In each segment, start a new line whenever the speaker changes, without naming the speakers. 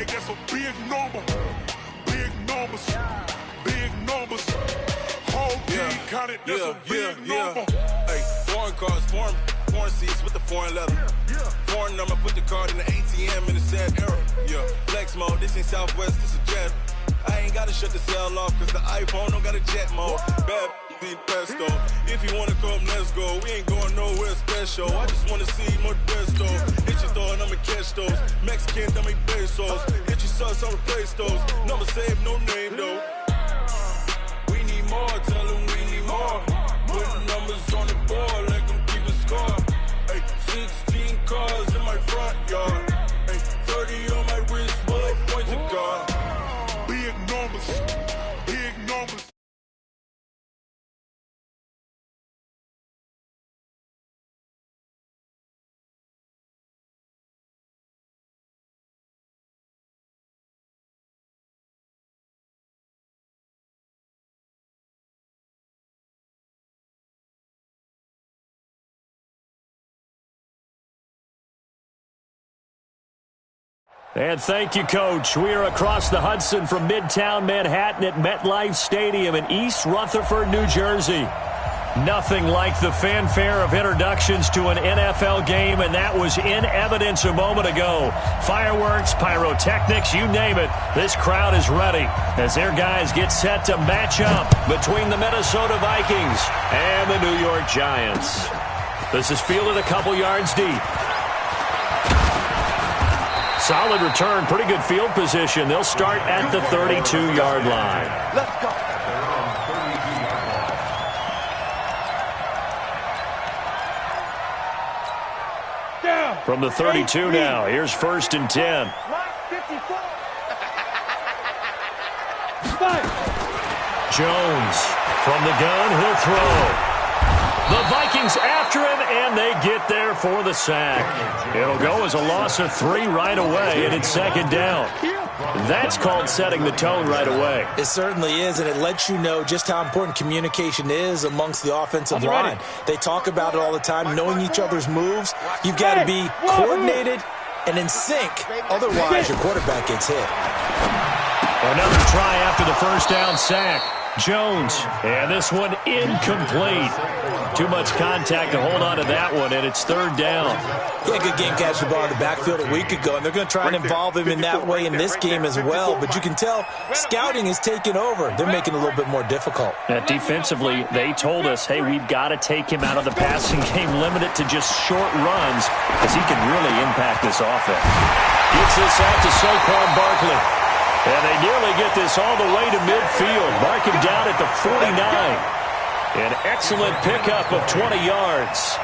Hey, that's a big number. Big numbers. Big numbers. Whole team counted, that's a big number.
Hey, foreign cars, foreign seats with the foreign leather. Foreign number, put the card in the ATM in the sad era. Yeah, flex mode, this ain't Southwest, this a jet. I ain't gotta shut the cell off, cause the iPhone don't got a jet mode. Bad be pesto. If you wanna come, let's go. We ain't going nowhere special. I just wanna see more pesto. Hit your throw and I'ma catch those. Mexican, dame pesos. Hit your sauce, I'll replace those. Number saved, no name though. We need more, tell them we need more. Putting numbers on the board, let them keep a score. Hey, 16 cars in my front yard. Hey, 30 on my wrist, bullet points to God.
Big numbers. Big numbers.
And thank you, Coach. We are across the Hudson from Midtown Manhattan at MetLife Stadium in East Rutherford, New Jersey. Nothing like the fanfare of introductions to an NFL game, and that was in evidence a moment ago. Fireworks, pyrotechnics, you name it. This crowd is ready as their guys get set to match up between the Minnesota Vikings and the New York Giants. This is fielded a couple yards deep. Solid return, pretty good field position. They'll start at the 32-yard line.
Let's go.
From the 32 now, here's 1st and 10. Jones from the gun, he'll throw. The Vikings after him, and they get there for the sack. It'll go as a loss of 3 right away, and it's 2nd down. That's called setting the tone right away.
It certainly is, and it lets you know just how important communication is amongst the offensive line. They talk about it all the time, knowing each other's moves. You've got to be coordinated and in sync. Otherwise, your quarterback gets hit.
Another try after the 1st down sack. Jones, and this one incomplete. Too much contact to hold on to that one, and it's 3rd down.
Yeah, good game catching the ball in the backfield a week ago, and they're going to try and involve him in that way in this game as well. But you can tell scouting is taking over. They're making it a little bit more difficult.
Defensively, they told us, hey, we've got to take him out of the passing game, limit it to just short runs, because he can really impact this offense. Gets this out to Saquon Barkley. And they nearly get this all the way to midfield. Mark him down at the 49. An excellent pickup of 20 yards.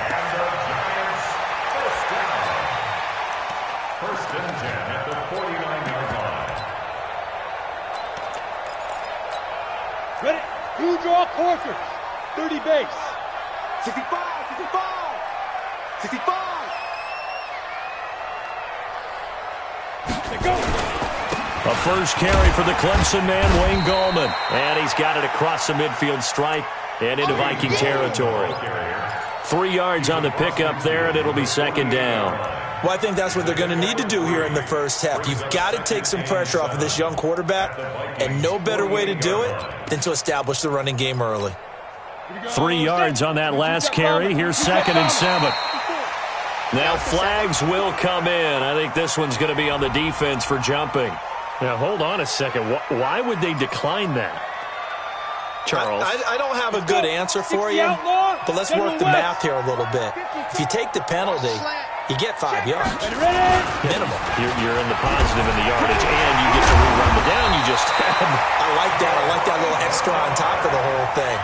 First and 10 at the 49-yard line.
Ready? 2 draw quarters. 30 base. 65, 65, 65. They go.
A first carry for the Clemson man, Wayne Gallman. And he's got it across the midfield stripe and into Viking territory. 3 yards on the pickup there, and it'll be 2nd down.
Well, I think that's what they're going to need to do here in the first half. You've got to take some pressure off of this young quarterback, and no better way to do it than to establish the running game early.
3 yards on that last carry. Here's 2nd and 7. Now flags will come in. I think this one's going to be on the defense for jumping. Now, hold on a second. Why would they decline that? Charles?
I don't have a good answer for you, but let's work the math here a little bit. If you take the penalty, you get 5 yards. Minimum.
You're in the positive in the yardage, and you get to rerun the down you just had.
I like that. I like that little extra on top of the whole thing.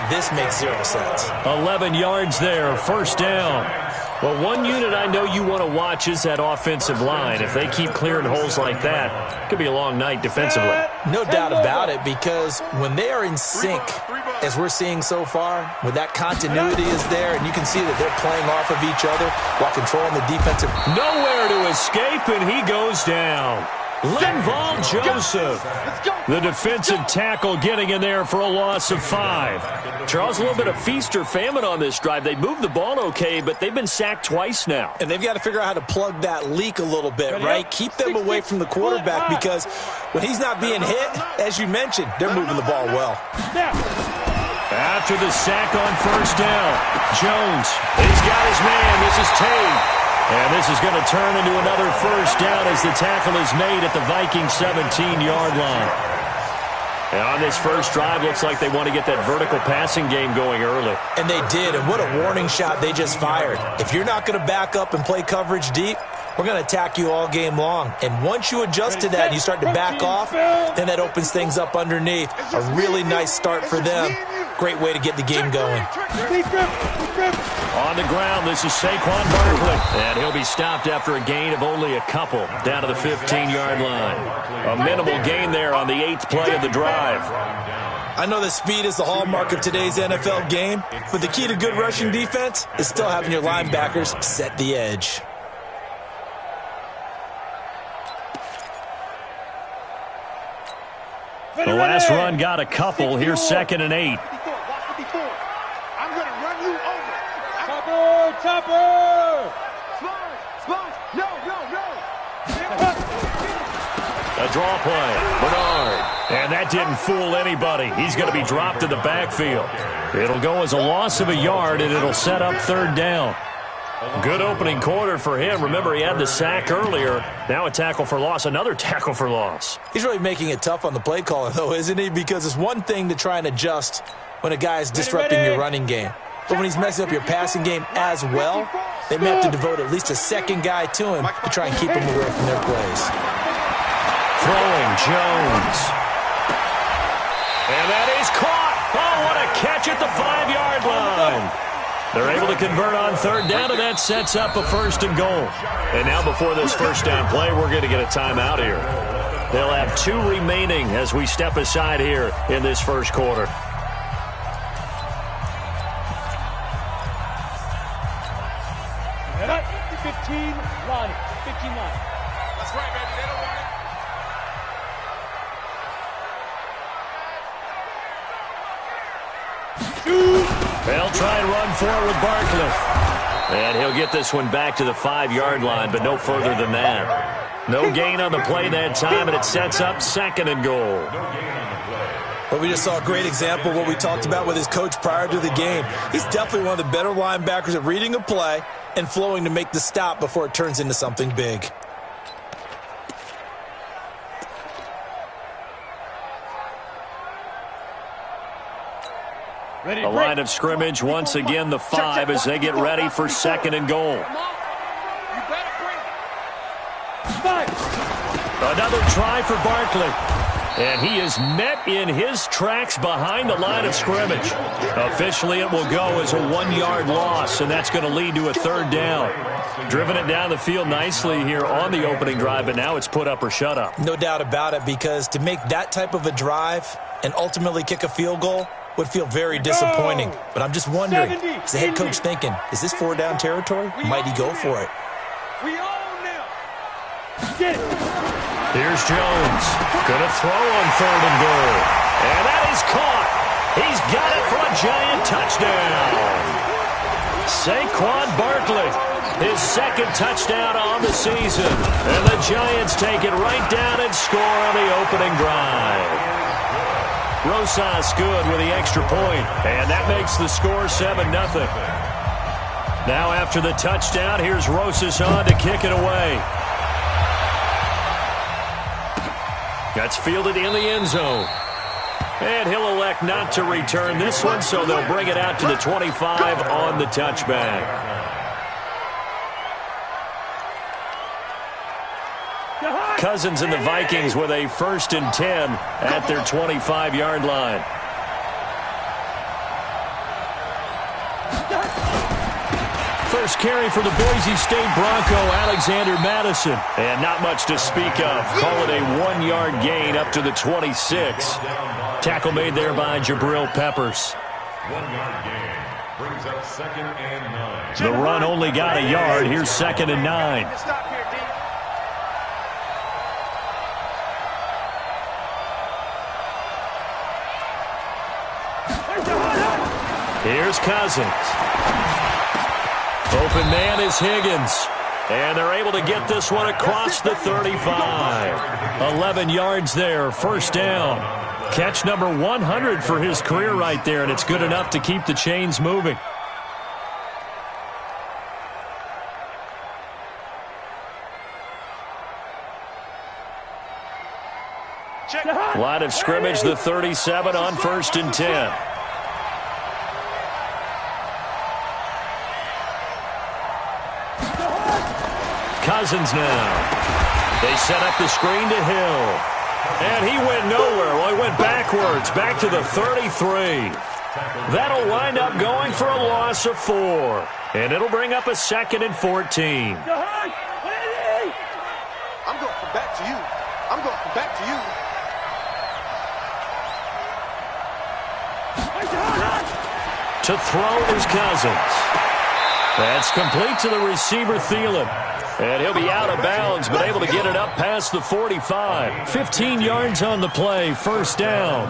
This makes 0 sense.
11 yards there, 1st down. Well, one unit I know you want to watch is that offensive line. If they keep clearing holes like that, it could be a long night defensively.
No doubt about it, because when they are in sync, as we're seeing so far, when that continuity is there, and you can see that they're playing off of each other while controlling the defensive.
Nowhere to escape, and he goes down. Linval Joseph, the defensive tackle, getting in there for a loss of 5. Charles, a little bit of feast or famine on this drive. They moved the ball okay, but they've been sacked twice now.
And they've got to figure out how to plug that leak a little bit, right? Keep them away from the quarterback, because when he's not being hit, as you mentioned, they're moving the ball well.
After the sack on first down, Jones, he's got his man. This is Tate. And this is going to turn into another first down as the tackle is made at the Vikings 17-yard line. And on this first drive, looks like they want to get that vertical passing game going early.
And they did, and what a warning shot they just fired. If you're not going to back up and play coverage deep, we're going to attack you all game long. And once you adjust to that and you start to back off, then that opens things up underneath. A really nice start for them. Great way to get the game going.
On the ground, this is Saquon Barkley. And he'll be stopped after a gain of only a couple down to the 15-yard line. A minimal gain there on the 8th play of the drive.
I know that speed is the hallmark of today's NFL game, but the key to good rushing defense is still having your linebackers set the edge.
The last run got a couple. Here's 2nd and 8.
I'm going to run you over. Topper! Slide! No!
A draw play. Bernard. And that didn't fool anybody. He's going to be dropped in the backfield. It'll go as a loss of a yard, and it'll set up 3rd down. Good opening quarter for him. Remember, he had the sack earlier. Now a tackle for loss, another tackle for loss.
He's really making it tough on the play caller, though, isn't he? Because it's one thing to try and adjust when a guy is disrupting your running game. But when he's messing up your passing game as well, they may have to devote at least a second guy to him to try and keep him away from their plays.
Throwing Jones. And that is caught. Oh, what a catch at the 5-yard line. They're able to convert on 3rd down, and that sets up a 1st and goal. And now before this first down play, we're going to get a timeout here. They'll have 2 remaining as we step aside here in this first quarter.
Cut 15 line. 15 line.
That's right, baby. They don't want it.
They'll try and run for it with Barkley. And he'll get this one back to the 5-yard line, but no further than that. No gain on the play that time, and it sets up 2nd and goal.
Well, we just saw a great example of what we talked about with his coach prior to the game. He's definitely one of the better linebackers at reading a play and flowing to make the stop before it turns into something big.
The line of scrimmage, once again, the 5 as they get ready for 2nd and goal. Another try for Barkley. And he is met in his tracks behind the line of scrimmage. Officially, it will go as a 1-yard loss, and that's going to lead to a 3rd down. Driven it down the field nicely here on the opening drive, but now it's put up or shut up.
No doubt about it, because to make that type of a drive and ultimately kick a field goal would feel very disappointing. But I'm just wondering, is the head coach thinking, is this 4-down territory? Might he go for it?
We own them. Get it.
Here's Jones. Gonna throw on 3rd and goal. And that is caught. He's got it for a Giant touchdown. Saquon Barkley, his 2nd touchdown on the season. And the Giants take it right down and score on the opening drive. Rosas good with the extra point, and that makes the score 7-0. Now after the touchdown, here's Rosas on to kick it away. That's fielded in the end zone. And he'll elect not to return this one, so they'll bring it out to the 25 on the touchback. Cousins and the Vikings with a 1st and 10 at their 25-yard line. First carry for the Boise State Bronco, Alexander Madison. And not much to speak of. Call it a 1-yard gain up to the 26. Tackle made there by Jabril Peppers.
1-yard gain brings up 2nd and 9.
The run only got a yard. Here's 2nd and 9. Here's Cousins. Open man is Higgins. And they're able to get this one across the 35. 11 yards there, first down. Catch number 100 for his career right there, and it's good enough to keep the chains moving. Line of scrimmage, the 37 on 1st and 10. Cousins now. They set up the screen to Hill. And he went nowhere. Well, he went backwards, back to the 33. That'll wind up going for a loss of 4. And it'll bring up a 2nd and 14.
I'm going from back to you. I'm going from back to you.
To throw is Cousins. That's complete to the receiver, Thielen. And he'll be out of bounds, but able to get it up past the 45. 15 yards on the play, first down.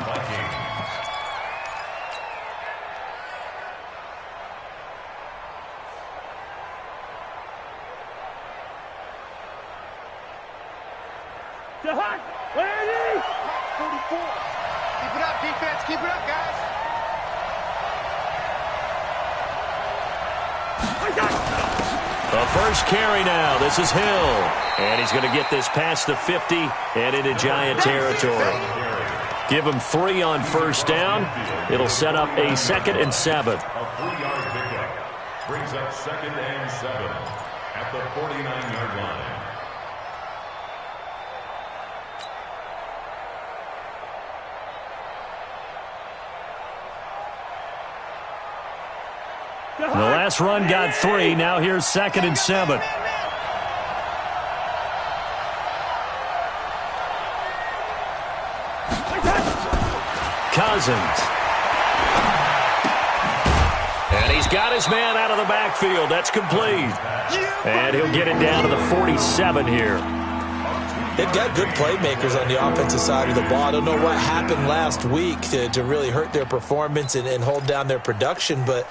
Ready? 44. Keep it up, defense. Keep it up, guys.
The first carry now. This is Hill. And he's going to get this past the 50 and into Giant territory. Give him 3 on first down. It'll set up a 2nd and 7.
A 3-yard pickup brings up 2nd and 7 at the 49-yard line.
The last run got 3. Now here's 2nd and 7. Cousins. And he's got his man out of the backfield. That's complete. And he'll get it down to the 47 here.
They've got good playmakers on the offensive side of the ball. I don't know what happened last week to really hurt their performance and hold down their production, but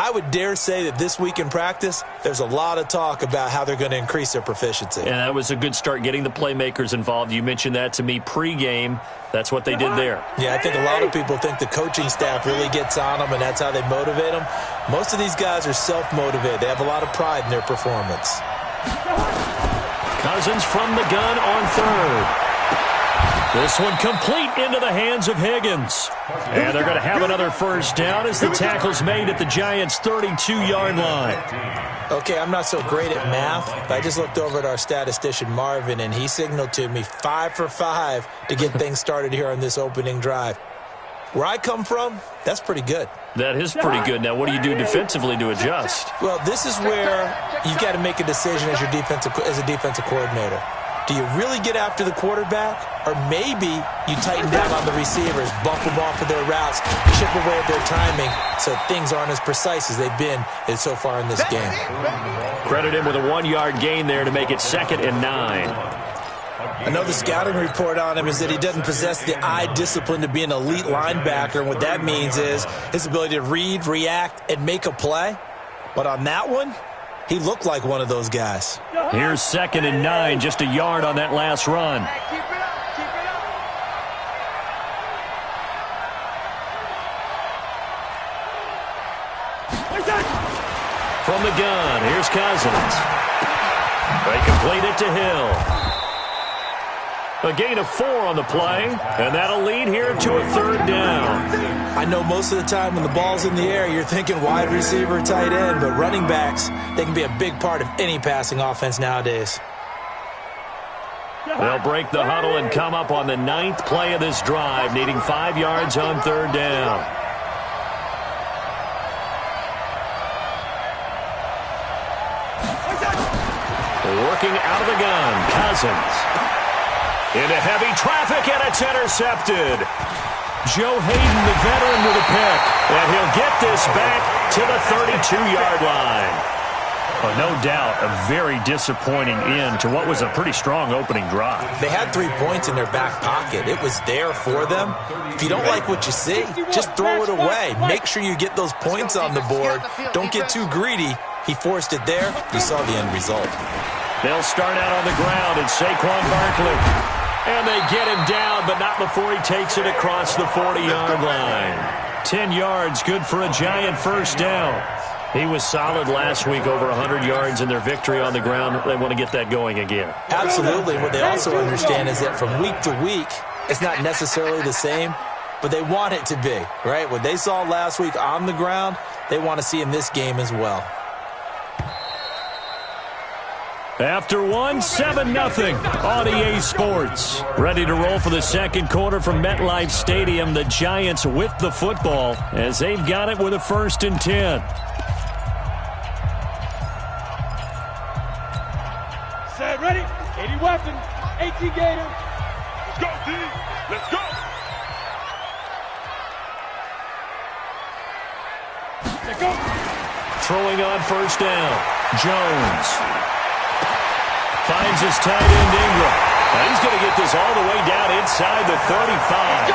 I would dare say that this week in practice, there's a lot of talk about how they're going to increase their proficiency.
And that was a good start, getting the playmakers involved. You mentioned that to me pregame. That's what they did there.
Yeah, I think a lot of people think the coaching staff really gets on them, and that's how they motivate them. Most of these guys are self-motivated. They have a lot of pride in their performance.
Cousins from the gun on 3rd. This one complete into the hands of Higgins. And they're going to have another first down as the tackle's made at the Giants' 32-yard line.
Okay, I'm not so great at math, but I just looked over at our statistician, Marvin, and he signaled to me 5 for 5 to get things started here on this opening drive. Where I come from, that's pretty good.
That is pretty good. Now, what do you do defensively to adjust?
Well, this is where you've got to make a decision as a defensive coordinator. Do you really get after the quarterback, or maybe you tighten down on the receivers, bump them off of their routes, chip away at their timing so things aren't as precise as they've been so far in this game?
Credit him with a 1-yard gain there to make it 2nd and 9.
I know the scouting report on him is that he doesn't possess the eye discipline to be an elite linebacker, and what that means is his ability to read, react, and make a play. But on that one, he looked like one of those guys.
Here's 2nd and 9, just a yard on that last run.
Keep it up. Keep it up.
From the gun, here's Cousins. They complete it to Hill. A gain of 4 on the play, and that'll lead here to a 3rd down.
I know most of the time when the ball's in the air, you're thinking wide receiver, tight end, but running backs, they can be a big part of any passing offense nowadays.
They'll break the huddle and come up on the 9th play of this drive, needing 5 yards on 3rd down. Working out of the gun, Cousins. Into heavy traffic, and it's intercepted. Joe Hayden, the veteran, with a pick. And he'll get this back to the 32-yard line. Oh, no doubt, a very disappointing end to what was a pretty strong opening drive.
They had 3 points in their back pocket. It was there for them. If you don't like what you see, just throw it away. Make sure you get those points on the board. Don't get too greedy. He forced it there. You saw the end result.
They'll start out on the ground, and Saquon Barkley. And they get him down, but not before he takes it across the 40-yard line. 10 yards, good for a Giant first down. He was solid last week, over 100 yards in their victory on the ground. They want to get that going again.
Absolutely. What they also understand is that from week to week, it's not necessarily the same, but they want it to be, right? What they saw last week on the ground, they want to see in this game as well.
After one, 7-0 on EA Sports. Ready to roll for the second quarter from MetLife Stadium. The Giants with the football as they've got it with a 1st and 10.
Set, ready? 80 weapon, 18 Gator.
Let's go, D. Let's go.
Let's go.
Throwing on first down. Jones finds his tight end Ingram. Now he's going to get this all the way down inside the 35.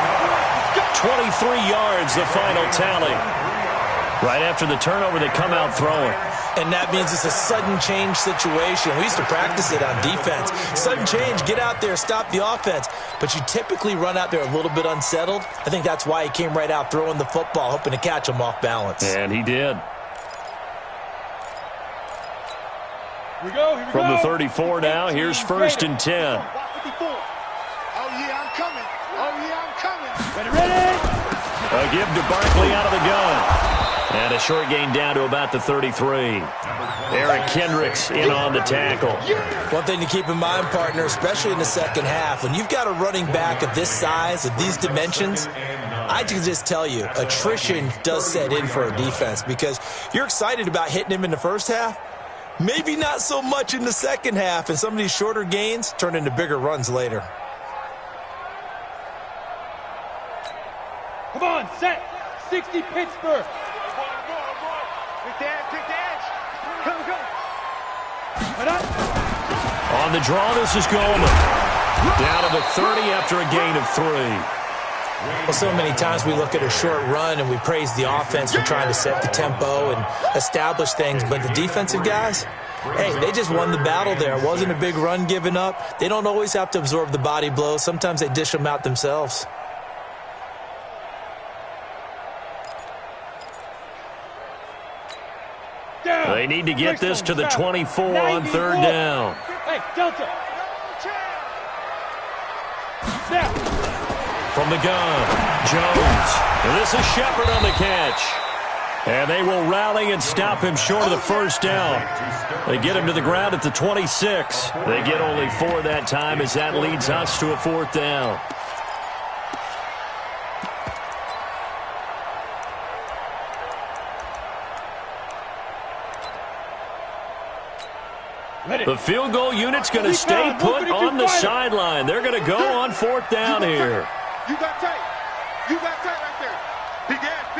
23 yards, the final tally. Right after the turnover, they come out throwing.
And that means it's a sudden change situation. We used to practice it on defense. Sudden change, get out there, stop the offense. But you typically run out there a little bit unsettled. I think that's why he came right out throwing the football, hoping to catch him off balance.
And he did.
Here we go.
From the 34 now, here's 1st and 10.
Oh, yeah, I'm coming. Oh, yeah, I'm coming. Ready?
A give to Barkley out of the gun. And a short gain down to about the 33. Eric Kendricks in on the tackle.
One thing to keep in mind, partner, especially in the second half, when you've got a running back of this size, of these dimensions, I can just tell you, attrition does set in for a defense because you're excited about hitting him in the first half. Maybe not so much in the second half, and some of these shorter gains turn into bigger runs later.
Come on, set. 60 Pittsburgh. Quick dash. Go.
On the draw, this is Goldman. Down to the 30 after a gain of 3.
Well, so many times we look at a short run and we praise the offense for trying to set the tempo and establish things, but the defensive guys, hey, they just won the battle there. It wasn't a big run given up. They don't always have to absorb the body blows. Sometimes they dish them out themselves.
They need to get this to the 24 on 3rd down.
Hey, Delta.
From the gun, Jones. And this is Shepard on the catch. And they will rally and stop him short of the first down. They get him to the ground at the 26. They get only 4 that time as that leads us to a 4th down. The field goal unit's going to stay put on the sideline. They're going to go on 4th down here.
You got tight. right there. Big ass.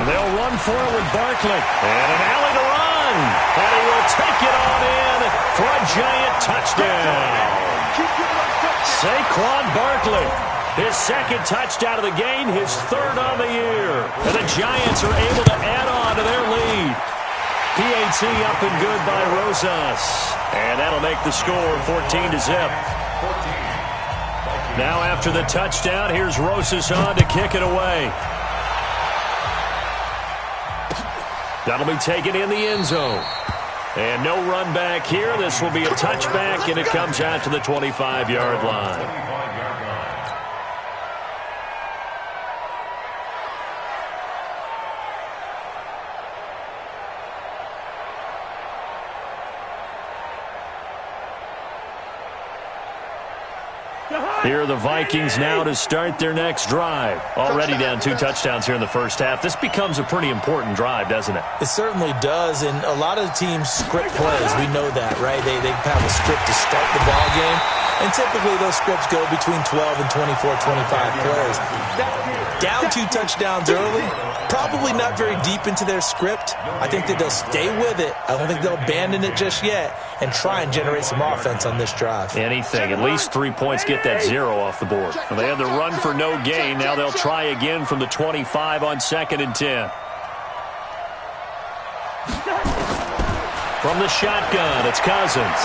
They'll run for it with Barkley. And an alley to run. And he will take it on in for a Giant touchdown. Saquon Barkley. His 2nd touchdown of the game, his 3rd on the year. And the Giants are able to add on to their lead. PAT up and good by Rosas. And that'll make the score 14-0. Now after the touchdown, here's Rosas on to kick it away. That'll be taken in the end zone. And no run back here. This will be a touchback, and it comes out to the 25-yard line. Here are the Vikings now to start their next drive. Already down 2 touchdowns here in the first half. This becomes a pretty important drive, doesn't it?
It certainly does, and a lot of the teams script plays. We know that, right? They have a script to start the ball game, and typically those scripts go between 12 and 24, 25 plays. Down 2 touchdowns early, probably not very deep into their script. I think that they'll stay with it. I don't think they'll abandon it just yet and try and generate some offense on this drive.
Anything. At least 3 points, get that 0 off the board. Well, they had the run for no gain. Now they'll try again from the 25 on 2nd and 10. From the shotgun, it's Cousins.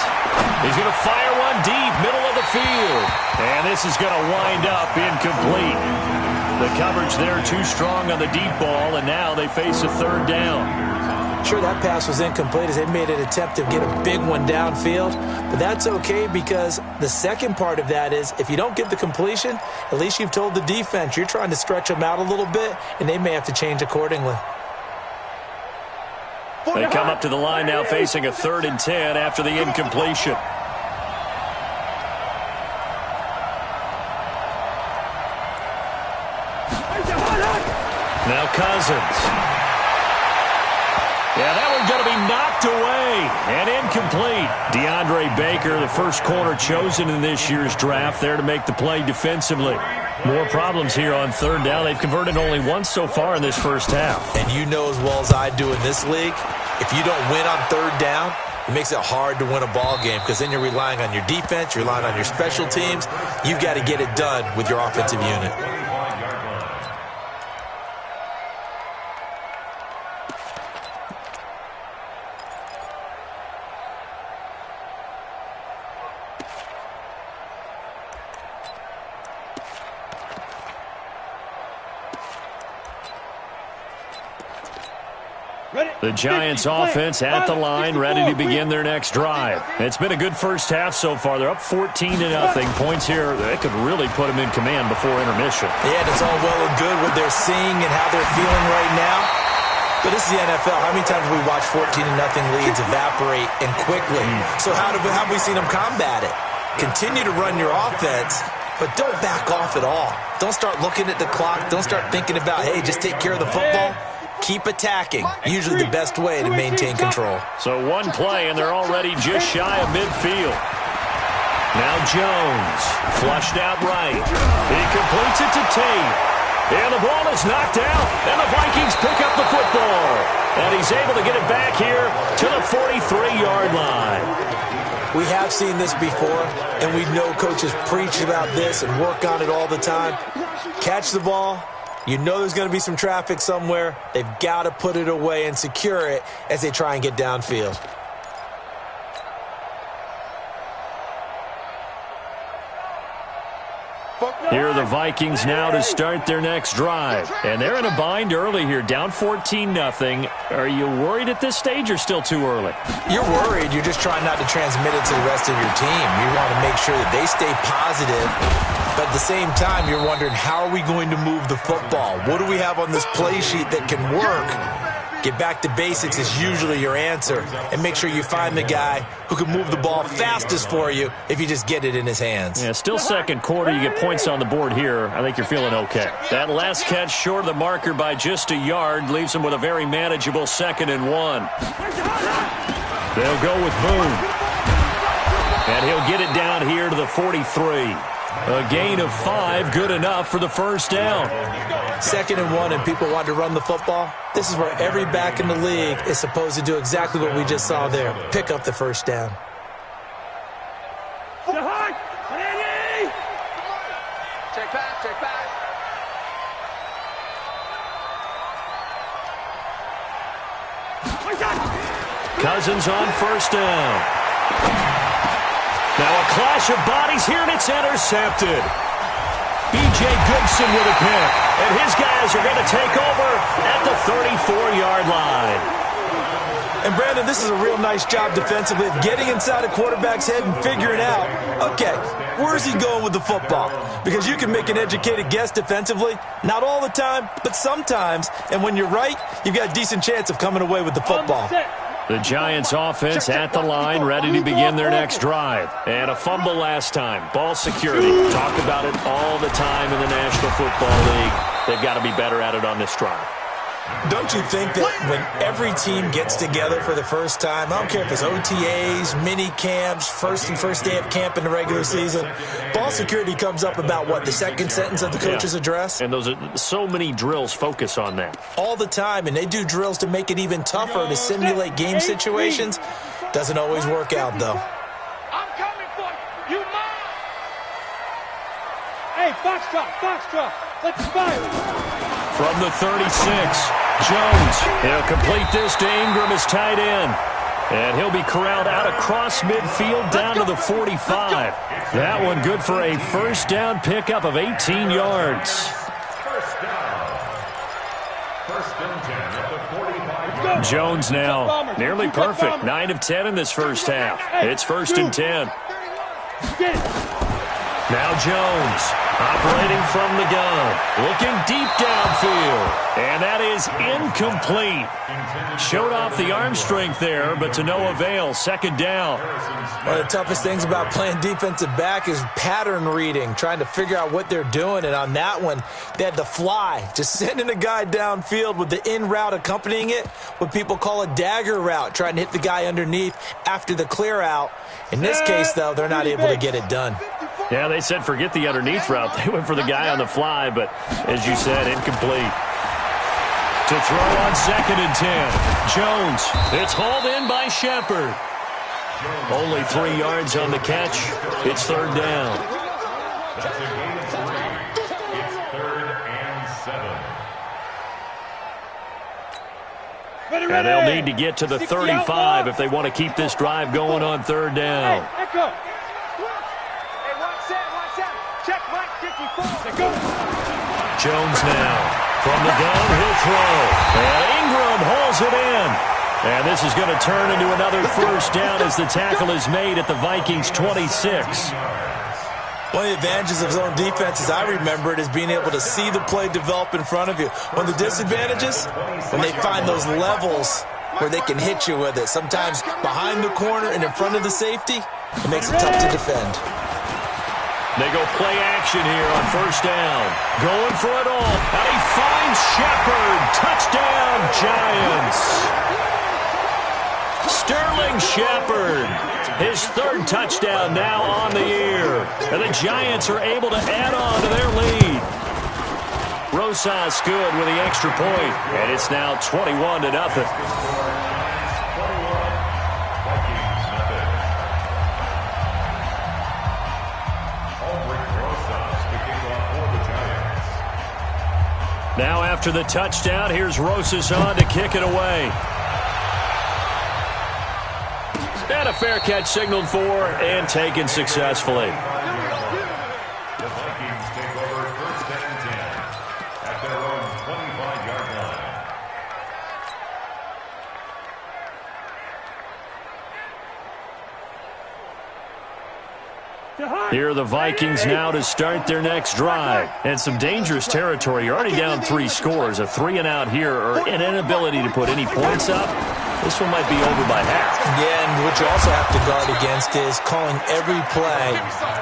He's going to fire one deep, middle of the field. And this is going to wind up incomplete. The coverage there too strong on the deep ball, and now they face a 3rd down.
Sure, that pass was incomplete as they made an attempt to get a big one downfield. But that's okay because the second part of that is if you don't get the completion, at least you've told the defense you're trying to stretch them out a little bit, and they may have to change accordingly.
They come up to the line now facing a 3rd and 10 after the incompletion. Now Cousins. Yeah, that one's going to be knocked away and incomplete. DeAndre Baker, the first corner chosen in this year's draft, there to make the play defensively. More problems here on 3rd down. They've converted only once so far in this first half.
And you know as well as I do in this league, if you don't win on 3rd down, it makes it hard to win a ball game because then you're relying on your defense, you're relying on your special teams. You've got to get it done with your offensive unit.
The Giants offense at the line, ready to begin their next drive. It's been a good first half so far. They're up 14-0. Points here, they could really put them in command before intermission.
Yeah, it's all well and good what they're seeing and how they're feeling right now. But this is the NFL. How many times have we watched 14-0 leads evaporate and quickly? So how have we seen them combat it? Continue to run your offense, but don't back off at all. Don't start looking at the clock. Don't start thinking about, hey, just take care of the football. Keep attacking. Usually the best way to maintain control.
So one play, and they're already just shy of midfield. Now Jones, flushed out right. He completes it to Tate. And the ball is knocked out, and the Vikings pick up the football. And he's able to get it back here to the 43-yard line.
We have seen this before, and we know coaches preach about this and work on it all the time. Catch the ball. You know there's going to be some traffic somewhere. They've got to put it away and secure it as they try and get downfield.
Here are the Vikings now to start their next drive. And they're in a bind early here, down 14-0. Are you worried at this stage or still too early?
You're worried. You're just trying not to transmit it to the rest of your team. You want to make sure that they stay positive. But at the same time, you're wondering, how are we going to move the football? What do we have on this play sheet that can work? Get back to basics is usually your answer. And make sure you find the guy who can move the ball fastest for you if you just get it in his hands.
Yeah, still second quarter. You get points on the board here. I think you're feeling okay. That last catch short of the marker by just a yard leaves him with a very manageable 2nd and 1. They'll go with Boone. And he'll get it down here to the 43. A gain of 5, good enough for the first down.
2nd and 1, and people want to run the football. This is where every back in the league is supposed to do exactly what we just saw there. Pick up the first down.
Check back, check back.
Cousins on first down. Now a clash of bodies here, and it's intercepted. B.J. Goodson with a pick, and his guys are going to take over at the 34-yard line.
And, Brandon, this is a real nice job defensively of getting inside a quarterback's head and figuring out, okay, where's he going with the football? Because you can make an educated guess defensively, not all the time, but sometimes. And when you're right, you've got a decent chance of coming away with the football.
The Giants offense at the line, ready to begin their next drive. And a fumble last time. Ball security. Talk about it all the time in the National Football League. They've got to be better at it on this drive.
Don't you think that when every team gets together for the first time, I don't care if it's OTAs, mini camps, first day of camp in the regular season, ball security comes up about what, the second sentence of the coach's address?
And those are so many drills focus on that.
All the time, and they do drills to make it even tougher to simulate game situations. Doesn't always work out, though.
I'm coming for you. You mine. Hey, foxtrot. Let's fire.
From the 36, Jones. He'll complete this to Ingram as tight end. And he'll be corralled out across midfield down to the 45. That one good for a first down pickup of 18 yards.
First down. First and 10 at the 45.
Jones now nearly perfect. 9 of 10 in this first half. It's first and 10. Now Jones operating from the gun, looking deep downfield, and that is incomplete. Showed off the arm strength there, but to no avail. Second down.
One of the toughest things about playing defensive back is pattern reading, trying to figure out what they're doing. And on that one, they had the fly, just sending a guy downfield with the in route accompanying it, what people call a dagger route, trying to hit the guy underneath after the clear out. In this case, though, they're not able to get it done.
Yeah, they said forget the underneath route. They went for the guy on the fly, but as you said, incomplete. To throw on second and 10. Jones. It's hauled in by Shepard. Only 3 yards on the catch. It's third down.
That's a gain of 3. It's third and 7.
And they'll need to get to the 35 if they want to keep this drive going on third down.
Hey, echo. Hey, watch out. Check Mike 54.
Jones now. From the gun, he'll throw. And Ingram hauls it in. And this is going to turn into another first down as the tackle is made at the Vikings 26.
One of the advantages of zone defense, as I remember it, is being able to see the play develop in front of you. One of the disadvantages, when they find those levels where they can hit you with it. Sometimes behind the corner and in front of the safety, it makes it tough to defend.
They go play action here on first down. Going for it all. And he finds Shepard. Touchdown, Giants. Sterling Shepard. His third touchdown now on the year. And the Giants are able to add on to their lead. Rosas good with the extra point. And it's now 21-0. Now after the touchdown, here's Rosas on to kick it away. And a fair catch signaled for and taken successfully.
The Vikings take over first and 10 at their own 25-yard line.
Here are the Vikings now to start their next drive. And some dangerous territory. You're already down 3 scores. A 3-and-out here or an inability to put any points up. This one might be over by half.
Yeah, and what you also have to guard against is calling every play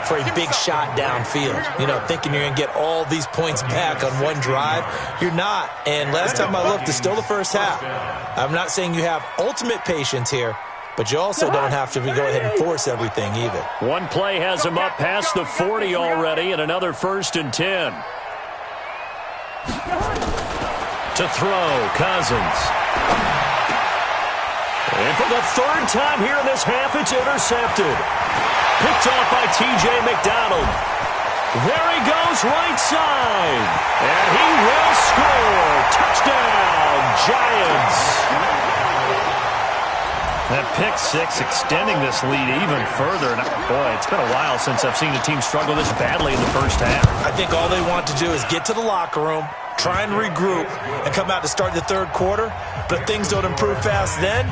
for a big shot downfield. You know, thinking you're going to get all these points back on one drive. You're not. And last time I looked, it's still the first half. I'm not saying you have ultimate patience here, but you also don't have to go ahead and force everything either.
One play has him up past the 40 already, and another first and 10. To throw, Cousins. And for the third time here in this half, it's intercepted. Picked off by T.J. McDonald. There he goes, right side. And he will score. Touchdown, Giants. That pick six extending this lead even further. And boy, it's been a while since I've seen a team struggle this badly in the first half.
I think all they want to do is get to the locker room, try and regroup, and come out to start the third quarter. But if things don't improve fast then,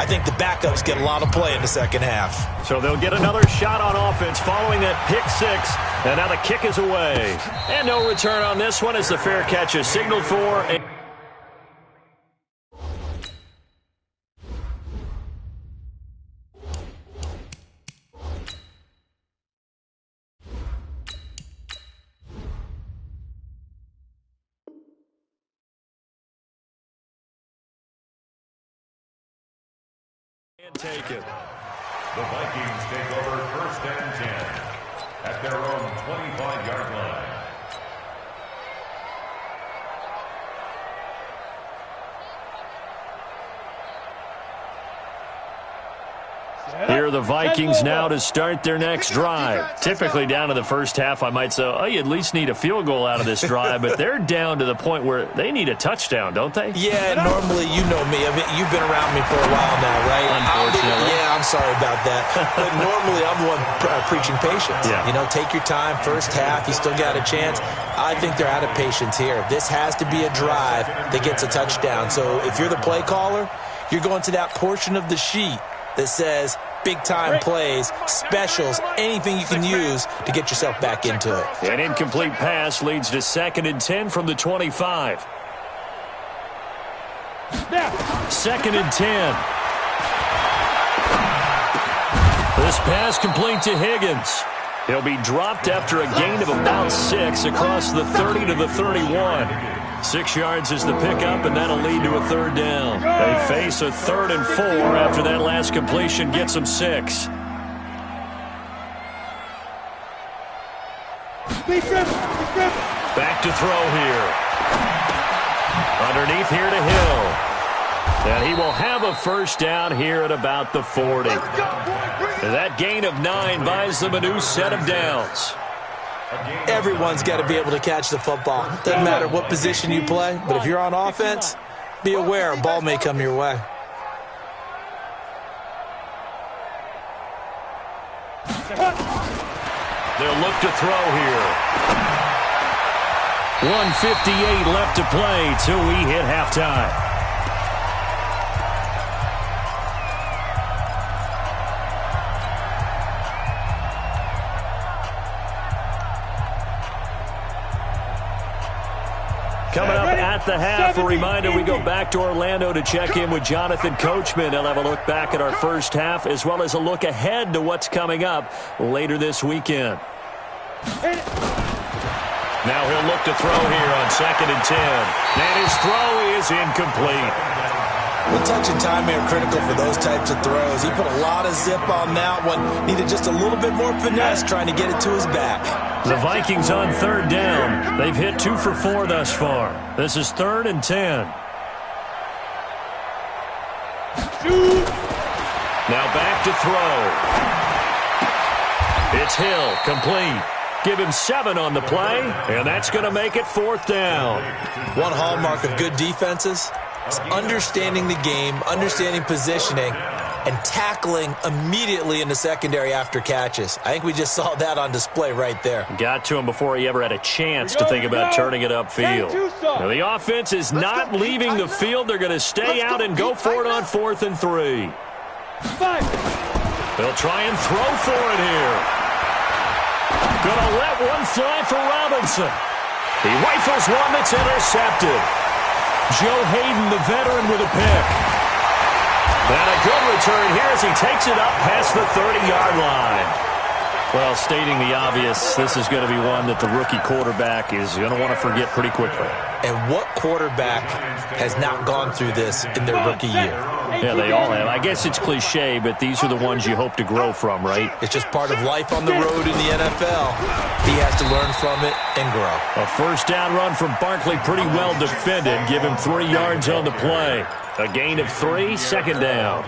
I think the backups get a lot of play in the second half.
So they'll get another shot on offense following that pick six. And now the kick is away. And no return on this one as the fair catch is signaled for. Take it.
The Vikings take over 1st and 10 at their own 25-yard line.
Here are the Vikings now to start their next drive. Typically down to the first half, I might say, oh, you at least need a field goal out of this drive, but they're down to the point where they need a touchdown, don't they?
Yeah, normally, you know me. I mean, you've been around me for a while now, right?
Unfortunately.
I'm sorry about that. But normally, I'm the one preaching patience.
Yeah.
You know, take your time. First half, you still got a chance. I think they're out of patience here. This has to be a drive that gets a touchdown. So if you're the play caller, you're going to that portion of the sheet that says big-time plays, specials, anything you can use to get yourself back into it.
An incomplete pass leads to 2nd and 10 from the 25. 2nd and 10. This pass complete to Higgins. He'll be dropped after a gain of about 6 across the 30 to the 31. 6 yards is the pickup, and that'll lead to a 3rd down. They face a 3rd and 4 after that last completion gets them 6. Back to throw here. Underneath here to Hill. And he will have a 1st down here at about the 40. That gain of 9 buys them a new set of downs.
Everyone's got to be able to catch the football. Doesn't matter what position you play, but if you're on offense, be aware a ball may come your way.
They'll look to throw here. 1:58 left to play till we hit halftime. Coming up at the half, a reminder, we go back to Orlando to check in with Jonathan Coachman. He'll have a look back at our first half as well as a look ahead to what's coming up later this weekend. Now he'll look to throw here on 2nd and 10. And his throw is incomplete.
The touch and time are critical for those types of throws. He put a lot of zip on that one. Needed just a little bit more finesse trying to get it to his back.
The Vikings on 3rd down. They've hit 2 for 4 thus far. This is 3rd and 10. Now back to throw. It's Hill, complete. Give him 7 on the play, and that's going to make it 4th down.
One hallmark of good defenses is understanding the game, understanding positioning, and tackling immediately in the secondary after catches. I think we just saw that on display right there.
Got to him before he ever had a chance to think about turning it upfield. Now the offense is not leaving the field. They're going to stay out and go for it on 4th and 3. They'll try and throw for it here. Gonna let one fly for Robinson. He rifles one that's intercepted. Joe Hayden, the veteran, with a pick. And a good return here as he takes it up past the 30-yard line. Well, stating the obvious, this is going to be one that the rookie quarterback is going to want to forget pretty quickly.
And what quarterback has not gone through this in their rookie year?
Yeah, they all have. I guess it's cliche, but these are the ones you hope to grow from, right?
It's just part of life on the road in the NFL. He has to learn from it and grow.
A 1st down run from Barkley, pretty well defended. Give him 3 yards on the play. A gain of 3, 2nd down.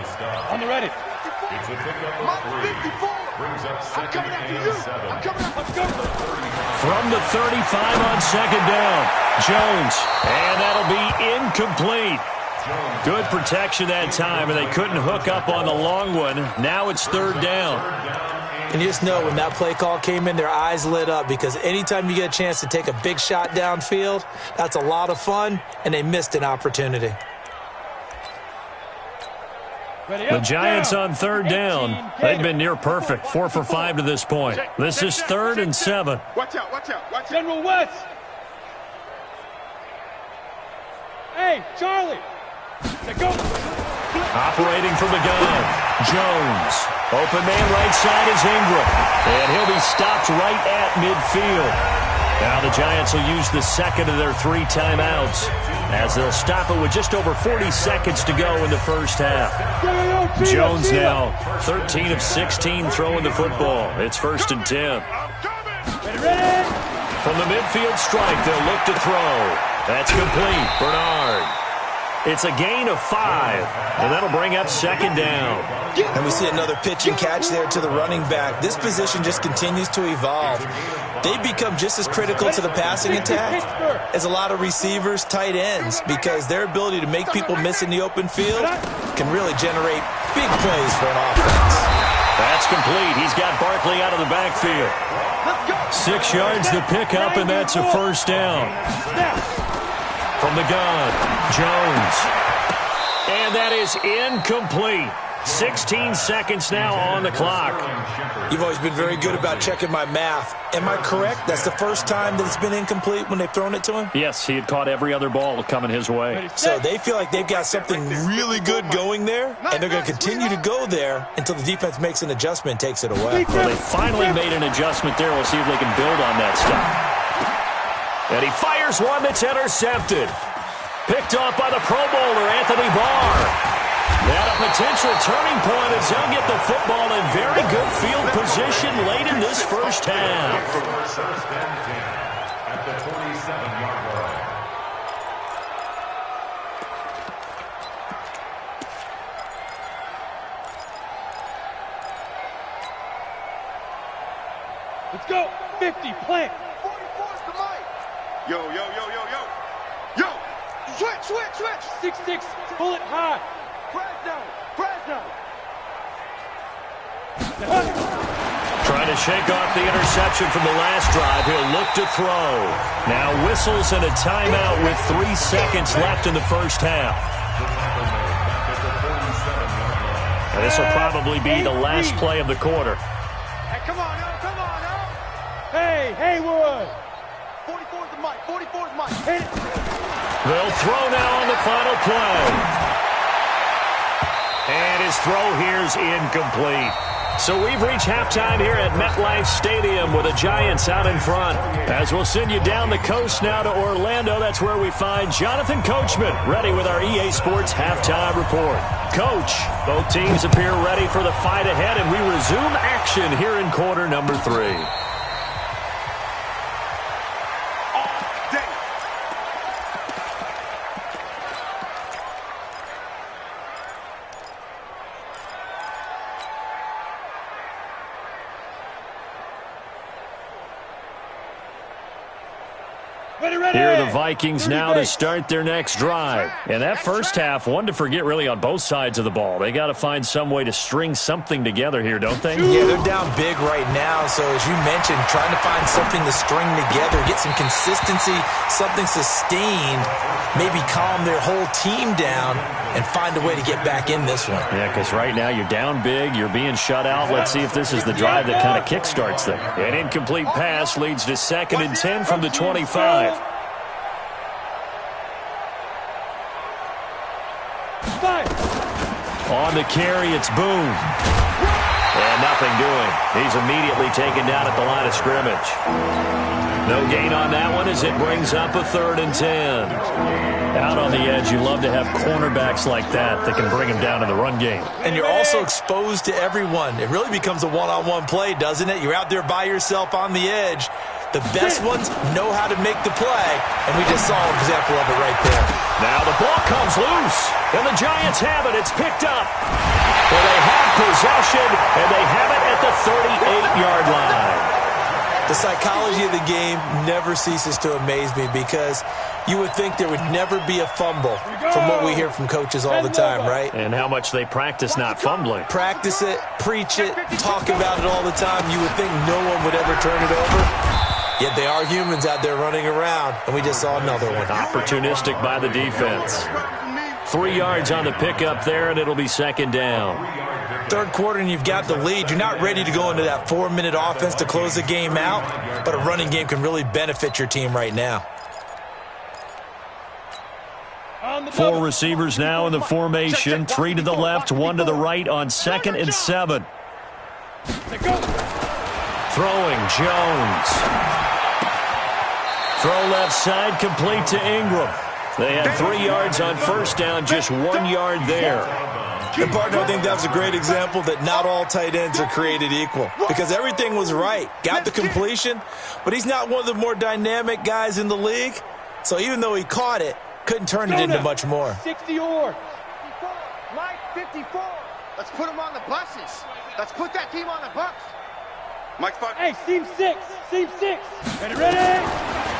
On the ready.
It's a pickup of 3. Brings up 2nd and 7.
From the 35 on 2nd down. Jones. And that'll be incomplete. Good protection that time, and they couldn't hook up on the long one. Now it's 3rd down.
And you just know when that play call came in, their eyes lit up because anytime you get a chance to take a big shot downfield, that's a lot of fun, and they missed an opportunity.
The Giants on 3rd down. They've been near perfect, 4 for 5 to this point. This is 3rd and 7.
Watch out, watch out, watch out. General West. Hey, Charlie. Go.
Operating from the gun, Jones. Open man right side is Ingram. And he'll be stopped right at midfield. Now the Giants will use the second of their 3 timeouts as they'll stop it with just over 40 seconds to go in the first half. Jones now 13 of 16 throwing the football. It's 1st and 10. From the midfield strike, they'll look to throw. That's complete. Bernard. It's a gain of 5, and that'll bring up 2nd down.
And we see another pitch and catch there to the running back. This position just continues to evolve. They become just as critical to the passing attack as a lot of receivers, tight ends, because their ability to make people miss in the open field can really generate big plays for an offense.
That's complete. He's got Barkley out of the backfield. 6 yards to pick up, and that's a 1st down. From the gun, Jones. And that is incomplete. 16 seconds now on the clock.
You've always been very good about checking my math. Am I correct? That's the first time that it's been incomplete when they've thrown it to him?
Yes, he had caught every other ball coming his way.
So they feel like they've got something really good going there, and they're going to continue to go there until the defense makes an adjustment and takes it away.
Well, they finally made an adjustment there. We'll see if they can build on that stuff. And he fires one that's intercepted. Picked off by the Pro Bowler, Anthony Barr. At a potential turning point as he'll get the football in very good field position late in this first half.
First and 10 at the 47-yard line.
Let's go. 50, plant.
44's the mic. Yo, yo, yo, yo, yo. Yo. Switch.
6-6, pull it high.
Fresno.
Trying to shake off the interception from the last drive. He'll look to throw. Now whistles and a timeout with 3 seconds left in the first half. And this will probably be the last play of the quarter.
Hey, come on, now.
Hey, Haywood.
44's the mic.
Hit it.
They'll throw now on the final play. And his throw here's incomplete. So we've reached halftime here at MetLife Stadium with the Giants out in front. As we'll send you down the coast now to Orlando, that's where we find Jonathan Coachman ready with our EA Sports halftime report. Coach, both teams appear ready for the fight ahead, and we resume action here in quarter number 3. Here are the Vikings now to start their next drive. And that first half, one to forget really on both sides of the ball. They got to find some way to string something together here, don't they?
Yeah, they're down big right now. So as you mentioned, trying to find something to string together, get some consistency, something sustained, maybe calm their whole team down and find a way to get back in this one.
Yeah, because right now you're down big, you're being shut out. Let's see if this is the drive that kind of kickstarts them. An incomplete pass leads to 2nd and 10 from the 25. On the carry, it's Boone. And nothing doing. He's immediately taken down at the line of scrimmage. No gain on that one as it brings up a 3rd and 10. Out on the edge, you love to have cornerbacks like that can bring him down in the run game.
And you're also exposed to everyone. It really becomes a one-on-one play, doesn't it? You're out there by yourself on the edge. The best ones know how to make the play, and we just saw an example of it right there.
Now the ball comes loose, and the Giants have it. It's picked up. Well, they have possession, and they have it at the 38-yard line.
The psychology of the game never ceases to amaze me because you would think there would never be a fumble from what we hear from coaches all the time, right?
And how much they practice not fumbling.
Practice it, preach it, talk about it all the time. You would think no one would ever turn it over. Yet they are humans out there running around, and we just saw another one.
Opportunistic by the defense. 3 yards on the pickup there, and it'll be 2nd down.
Third quarter, and you've got the lead. You're not ready to go into that 4-minute offense to close the game out, but a running game can really benefit your team right now.
4 receivers now in the formation. 3 to the left, 1 to the right on 2nd and 7. Throwing Jones. Throw left side, complete to Ingram. They had 3 yards on first down, just 1 yard there.
And, partner, I think that's a great example that not all tight ends are created equal because everything was right. Got the completion, but he's not one of the more dynamic guys in the league. So even though he caught it, couldn't turn it into much more.
60 yards. Mike, 54. Let's put him on the buses. Let's put that team on the bus. Mike's back. Hey, seam 6. Seam 6. Ready?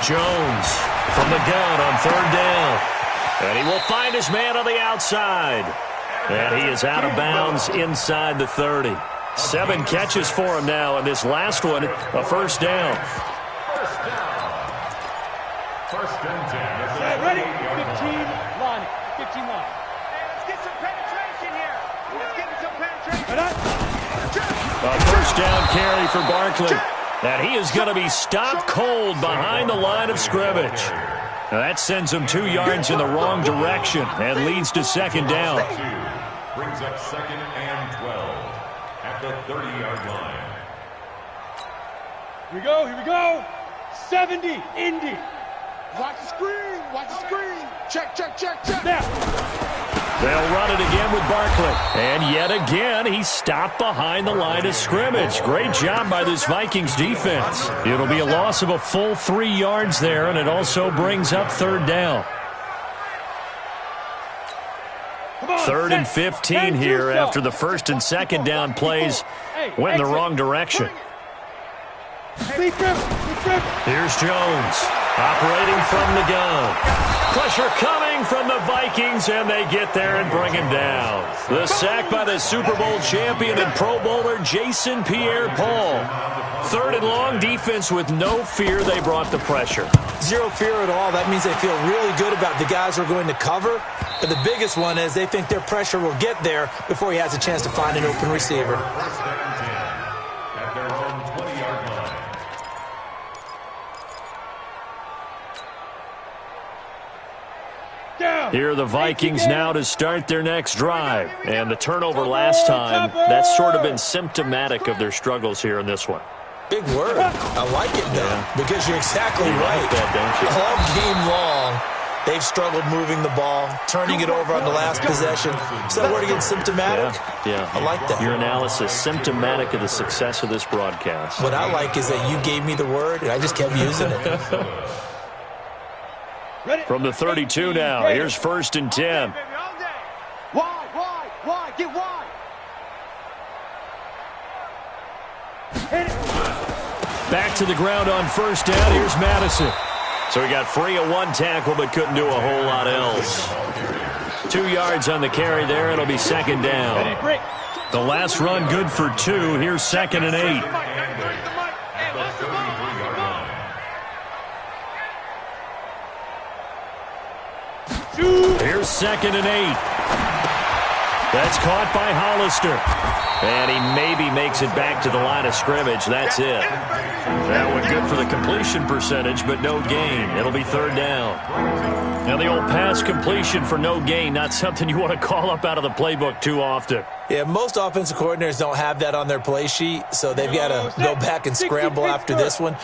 Jones from the gun on 3rd down. And he will find his man on the outside. And he is out of bounds inside the 30. 7 catches for him now, and this last one, a first down.
First and 10.
Okay, ready? 15 line. 15 line. Hey, let's get some penetration here. Let's get some penetration.
A first down carry for Barkley. And he is going to be stopped cold behind the line of scrimmage. Now that sends him 2 yards in the wrong direction and leads to 2nd down.
Brings up 2nd and 12 at the 30-yard line.
Here we go. 70, Indy. Watch the screen. Watch the screen. Check. Now.
They'll run it again with Barkley. And yet again, he's stopped behind the line of scrimmage. Great job by this Vikings defense. It'll be a loss of a full 3 yards there, and it also brings up 3rd down. 3rd and 15 here after the 1st and 2nd down plays went in the wrong direction. Here's Jones operating from the gun. Pressure coming from the Vikings, and they get there and bring him down. The sack by the Super Bowl champion and Pro Bowler Jason Pierre-Paul. 3rd and long, defense with no fear. They brought the pressure.
Zero fear at all. That means they feel really good about the guys who are going to cover. But the biggest one is they think their pressure will get there before he has a chance to find an open receiver.
First and 10 at their own 20-yard line.
Here are the Vikings now to start their next drive. And the turnover last time, that's sort of been symptomatic of their struggles here in this one.
Big word. I like it, though, because you're exactly right.
Like that, don't you?
All game long, they've struggled moving the ball, turning it over on the last possession. Is that word again, symptomatic?
Yeah.
I like that.
Your analysis, symptomatic of the success of this broadcast.
What I like is that you gave me the word, and I just kept using it.
From the 32 now, here's 1st and 10.
Wide, get wide.
Back to the ground on 1st down. Here's Madison. So he got free of 1 tackle, but couldn't do a whole lot else. 2 yards on the carry there. It'll be 2nd down. The last run good for 2. Here's 2nd and 8. Here's 2nd and 8. That's caught by Hollister. And he maybe makes it back to the line of scrimmage. That's it. That one good for the completion percentage, but no gain. It'll be 3rd down. Now the old pass completion for no gain, not something you want to call up out of the playbook too often.
Yeah, most offensive coordinators don't have that on their play sheet, so they've got to go back and scramble after this one.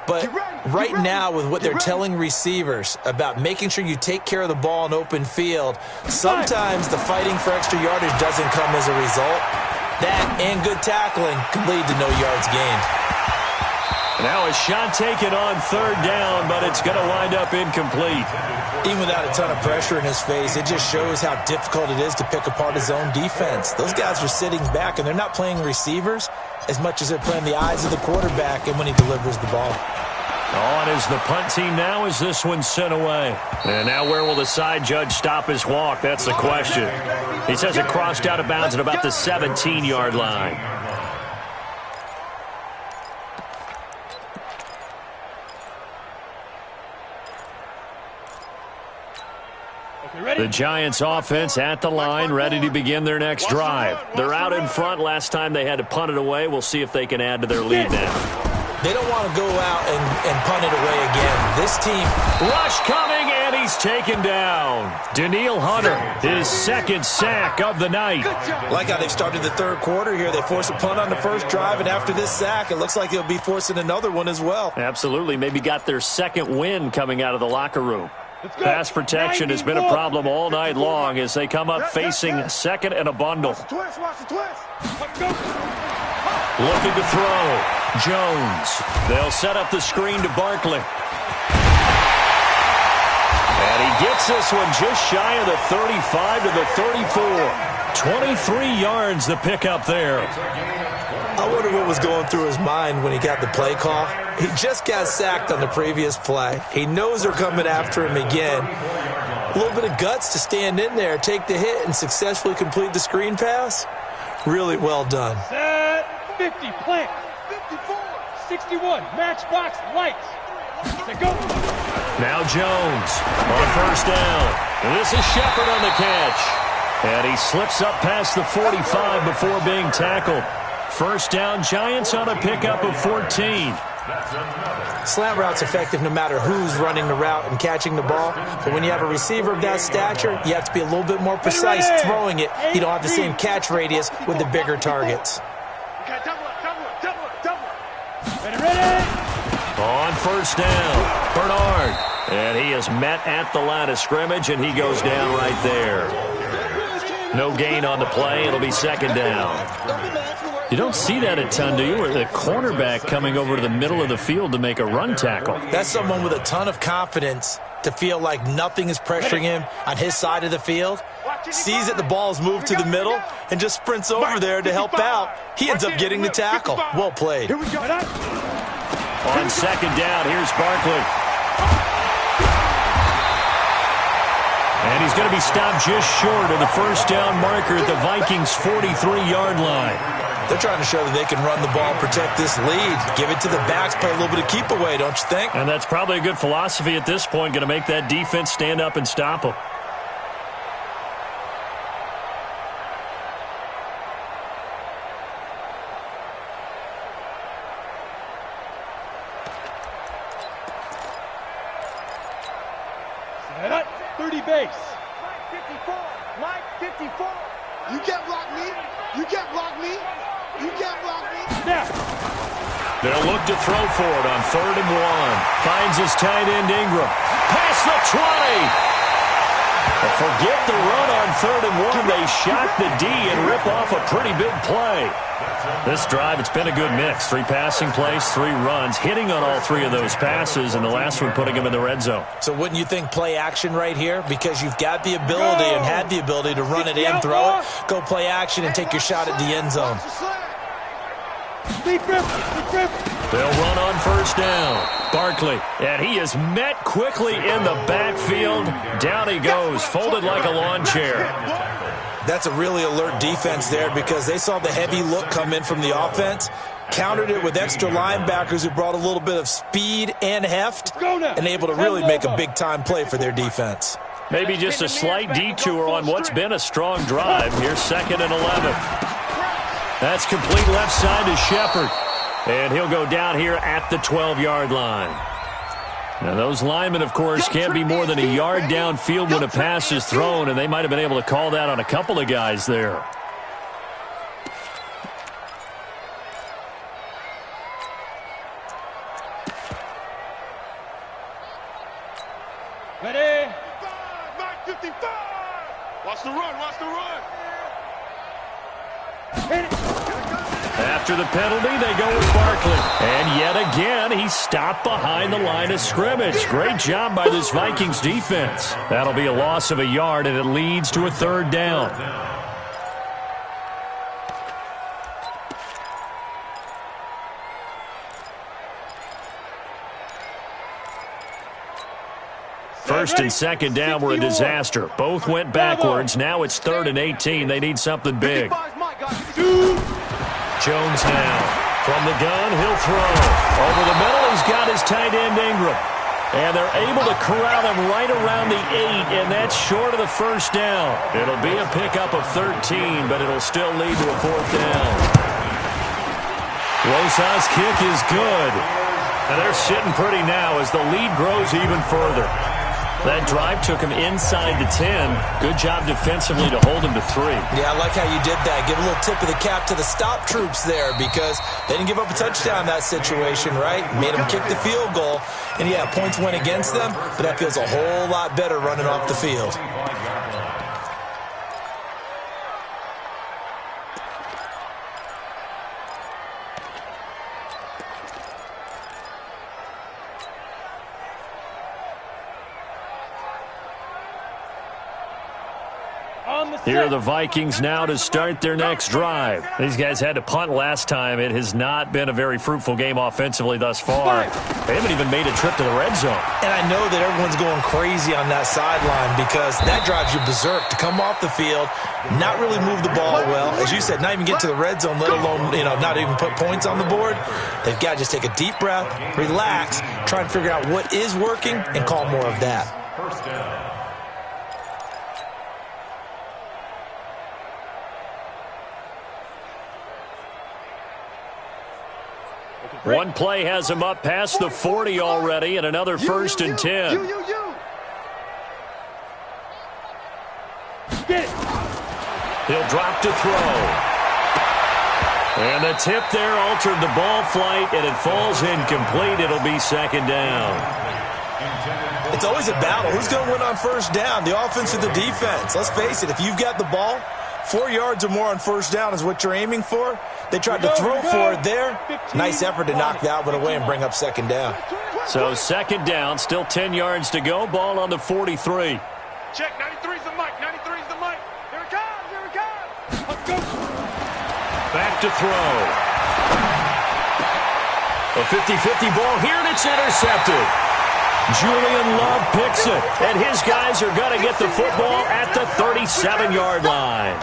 But right now, with what they're telling receivers about making sure you take care of the ball in open field, sometimes the fighting for extra yardage doesn't come as a result. That and good tackling can lead to no yards gained.
Now a shot taken on 3rd down, but it's going to wind up incomplete.
Even without a ton of pressure in his face, it just shows how difficult it is to pick apart his own defense. Those guys are sitting back, and they're not playing receivers as much as they're playing the eyes of the quarterback and when he delivers the ball.
On is the punt team now as this one's sent away. And now where will the side judge stop his walk? That's the question. He says it crossed out of bounds at about the 17-yard line. The Giants offense at the line, ready to begin their next drive. They're out in front. Last time they had to punt it away. We'll see if they can add to their lead now.
They don't want to go out and punt it away again. This team.
Rush coming, and he's taken down. Danielle Hunter, his second sack of the night.
Like how they've started the third quarter here. They force a punt on the first drive, and after this sack, it looks like they'll be forcing another one as well.
Absolutely. Maybe got their second win coming out of the locker room. Pass protection has been a problem all night long as they come up facing second and a bundle. Looking to throw. Jones. They'll set up the screen to Barkley. And he gets this one just shy of the 35 to the 34. 23 yards the pickup there.
I wonder what was going through his mind when he got the play call. He just got sacked on the previous play. He knows they're coming after him again. A little bit of guts to stand in there, take the hit, and successfully complete the screen pass. Really well done.
Set 50, plant. 54, 61, matchbox, lights. They go.
Now Jones on first down. And this is Shepard on the catch. And he slips up past the 45 before being tackled. First down, Giants on a pickup of 14.
Slant route's effective no matter who's running the route and catching the ball. But when you have a receiver of that stature, you have to be a little bit more precise throwing it. You don't have the same catch radius with the bigger targets.
On first down, Bernard. And he is met at the line of scrimmage, and he goes down right there. No gain on the play. It'll be second down. You don't see that a ton, do you? Or the cornerback coming over to the middle of the field to make a run tackle.
That's someone with a ton of confidence to feel like nothing is pressuring him on his side of the field. Sees that the ball is moved to the middle and just sprints over there to help out. He ends up getting the tackle. Well played.
On second down, here's Barkley. And he's going to be stopped just short of the first down marker at the Vikings' 43-yard line.
They're trying to show that they can run the ball, protect this lead, give it to the backs, play a little bit of keep away, don't you think?
And that's probably a good philosophy at this point, going to make that defense stand up and stop them.
Set up, 30 base.
Mike 54. You can't block me. You can't block me. You can't block me.
Now.
They'll look to throw for it on 3rd and 1. Finds his tight end Ingram. Past the 20. But forget the run on 3rd and 1. They shock the D and rip off a pretty big play. This drive, it's been a good mix. 3 passing plays, 3 runs, hitting on all 3 of those passes, and the last one putting him in the red zone.
So wouldn't you think play action right here? Because you've got the ability and had the ability to run it in, throw it, go play action, and take your shot at the end zone.
They'll run on first down. Barkley, and he is met quickly in the backfield. Down he goes, folded like a lawn chair.
That's a really alert defense there because they saw the heavy look come in from the offense, countered it with extra linebackers who brought a little bit of speed and heft, and able to really make a big-time play for their defense.
Maybe just a slight detour on what's been a strong drive. Here's 2nd and 11. That's complete left side to Shepard. And he'll go down here at the 12-yard line. Now, those linemen, of course, can't be more than a yard downfield when a pass is thrown, and they might have been able to call that on a couple of guys there.
Ready?
55. Watch the run. Watch the run.
Hit it.
After the penalty, they go with Barkley. And yet again, he's stopped behind the line of scrimmage. Great job by this Vikings defense. That'll be a loss of a yard, and it leads to a 3rd down. First and second down were a disaster. Both went backwards. Now it's 3rd and 18. They need something big. Jones now. From the gun, he'll throw. Over the middle, he's got his tight end Ingram. And they're able to corral him right around the 8, and that's short of the first down. It'll be a pickup of 13, but it'll still lead to a 4th down. Rosas' kick is good. And they're sitting pretty now as the lead grows even further. That drive took him inside the 10. Good job defensively to hold him to 3.
Yeah, I like how you did that. Give a little tip of the cap to the stop troops there because they didn't give up a touchdown in that situation, right? Made them kick the field goal. And, yeah, points went against them, but that feels a whole lot better running off the field.
Here are the Vikings now to start their next drive. These guys had to punt last time. It has not been a very fruitful game offensively thus far. They haven't even made a trip to the red zone.
And I know that everyone's going crazy on that sideline because that drives you berserk to come off the field, not really move the ball well. As you said, not even get to the red zone, let alone, not even put points on the board. They've got to just take a deep breath, relax, try and figure out what is working, and call more of that.
First down.
One play has him up past the 40 already, and another first and 10. He'll drop to throw. And the tip there altered the ball flight, and it falls incomplete. It'll be second down.
It's always a battle. Who's going to win on first down, the offense or the defense? Let's face it, if you've got the ball, 4 yards or more on first down is what you're aiming for. They tried to throw for it there. Nice effort to knock that one away and bring up second down.
So second down, still 10 yards to go. Ball on the 43.
Check, 93's the mic, 93's the mic. Here it comes, here it comes. Let's go.
Back to throw. A 50-50 ball here, and it's intercepted. Julian Love picks it, and his guys are going to get the football at the 37-yard line.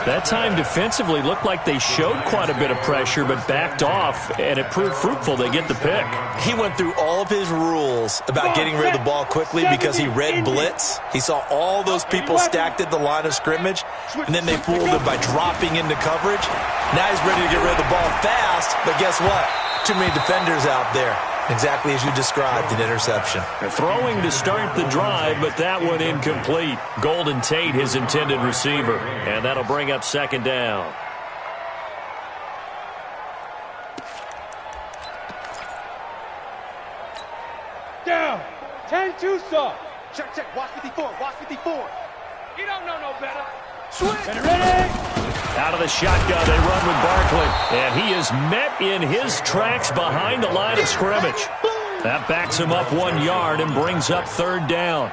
That time defensively looked like they showed quite a bit of pressure but backed off, and it proved fruitful. They get the pick.
He went through all of his rules about getting rid of the ball quickly because he read blitz. He saw all those people stacked at the line of scrimmage, and then they fooled him by dropping into coverage. Now he's ready to get rid of the ball fast, but guess what? Too many defenders out there. Exactly as you described, an interception.
Throwing to start the drive, but that one incomplete. Golden Tate, his intended receiver. And that'll bring up second down.
Down. 10-2 soft.
Check, check. Watch 54. Watch 54.
You don't know no better.
Switch.
Get ready.
Out of the shotgun, they run with Barkley. And he is met in his tracks behind the line of scrimmage. That backs him up 1 yard and brings up third down.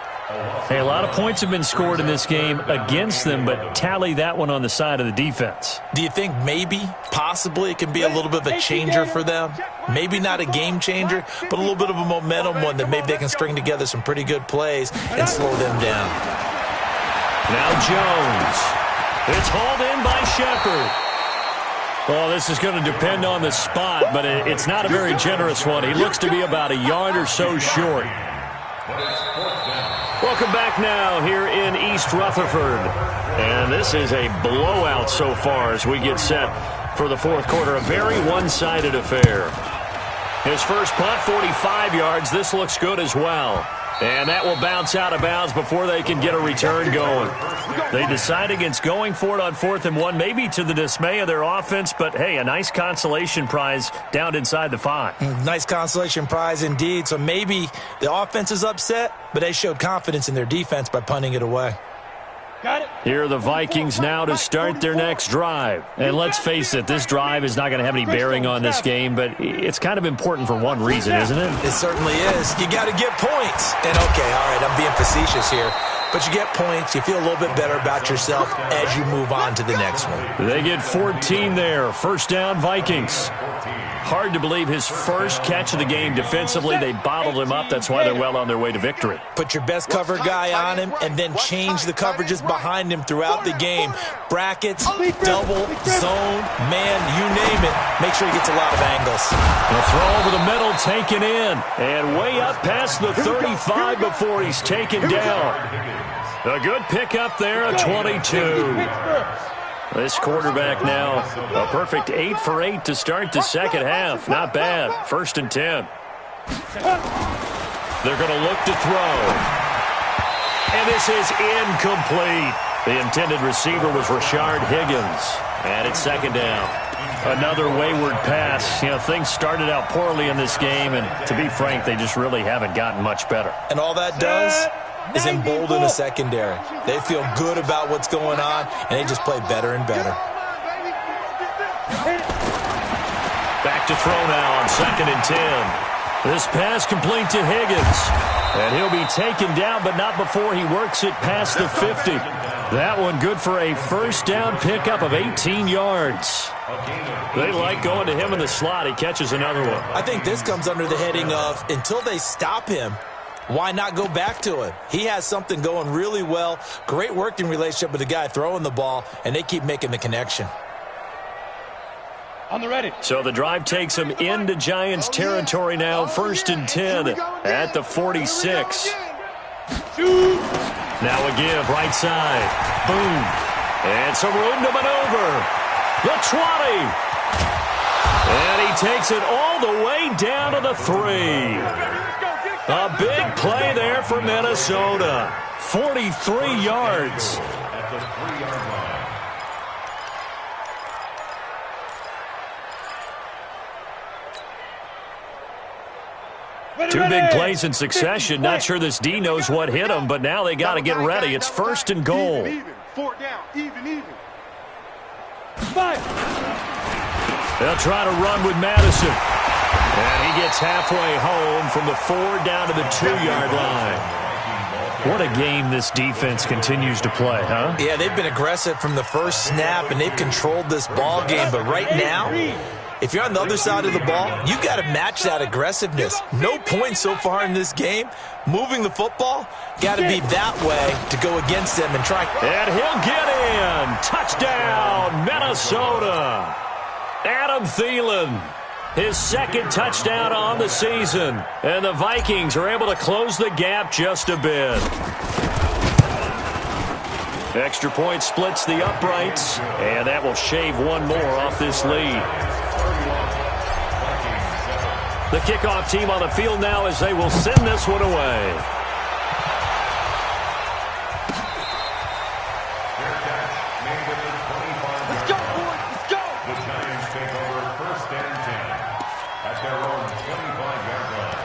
Hey, a lot of points have been scored in this game against them, but tally that one on the side of the defense.
Do you think maybe, possibly, it can be a little bit of a changer for them? Maybe not a game changer, but a little bit of a momentum one that maybe they can string together some pretty good plays and slow them down.
Now Jones. It's hauled in by Shepard. Well, this is going to depend on the spot, but it's not a very generous one. He looks to be about a yard or so short. Welcome back now here in East Rutherford. And this is a blowout so far as we get set for the fourth quarter. A very one-sided affair. His first punt, 45 yards. This looks good as well. And that will bounce out of bounds before they can get a return going. They decide against going for it on 4th and 1, maybe to the dismay of their offense, but, hey, a nice consolation prize down inside the 5.
Nice consolation prize indeed. So maybe the offense is upset, but they showed confidence in their defense by punting it away.
Got it.
Here are the Vikings now to start their next drive. And let's face it, this drive is not going to have any bearing on this game, but it's kind of important for one reason, isn't it?
It certainly is. You got to get points. And, okay, all right, I'm being facetious here. But you get points, you feel a little bit better about yourself as you move on to the next one.
They get 14 there. First down, Vikings. Hard to believe his first catch of the game defensively. They bottled him up. That's why they're well on their way to victory.
Put your best cover guy on him and then change the coverages behind him throughout the game. Brackets, double, zone, man, you name it. Make sure he gets a lot of angles.
The throw over the middle taken in. And way up past the 35 before he's taken down. A good pickup there, a 22. This quarterback now, a perfect 8 for 8 to start the second half. Not bad. First and 10. They're going to look to throw. And this is incomplete. The intended receiver was Rashard Higgins. And it's second down. Another wayward pass. You know, things started out poorly in this game, and to be frank, they just really haven't gotten much better.
And all that does is embolden the secondary. They feel good about what's going on, and they just play better and better.
Back to throw now on 2nd and 10. This pass complete to Higgins. And he'll be taken down, but not before he works it past the 50. That one good for a first down pickup of 18 yards. They like going to him in the slot. He catches another one.
I think this comes under the heading of, until they stop him, why not go back to him? He has something going really well. Great working relationship with the guy throwing the ball, and they keep making the connection.
On the ready.
So the drive takes him into Giants territory now. 1st and 10 at the 46. Now a give, right side. Boom. And some room to maneuver. The 20. And he takes it all the way down to the 3. A big play there for Minnesota. 43 yards.
At the 3-yard line.
Two big plays in succession. Not sure this D knows what hit him, but now they got to get ready. It's 1st and goal.
Even. 4 down. Even.
5.
They'll try to run with Madison. And he gets halfway home from the 4 down to the 2-yard line. What a game this defense continues to play, huh?
Yeah, they've been aggressive from the first snap, and they've controlled this ball game. But right now, if you're on the other side of the ball, you got to match that aggressiveness. No points so far in this game. Moving the football, got to be that way to go against them and try.
And he'll get in. Touchdown, Minnesota. Adam Thielen, his 2nd touchdown on the season. And the Vikings are able to close the gap just a bit. Extra point splits the uprights, and that will shave one more off this lead. The kickoff team on the field now as they will send this one away.
Let's go, boys. Let's go.
The Giants take over 1st and 10 at their own 25-yard line.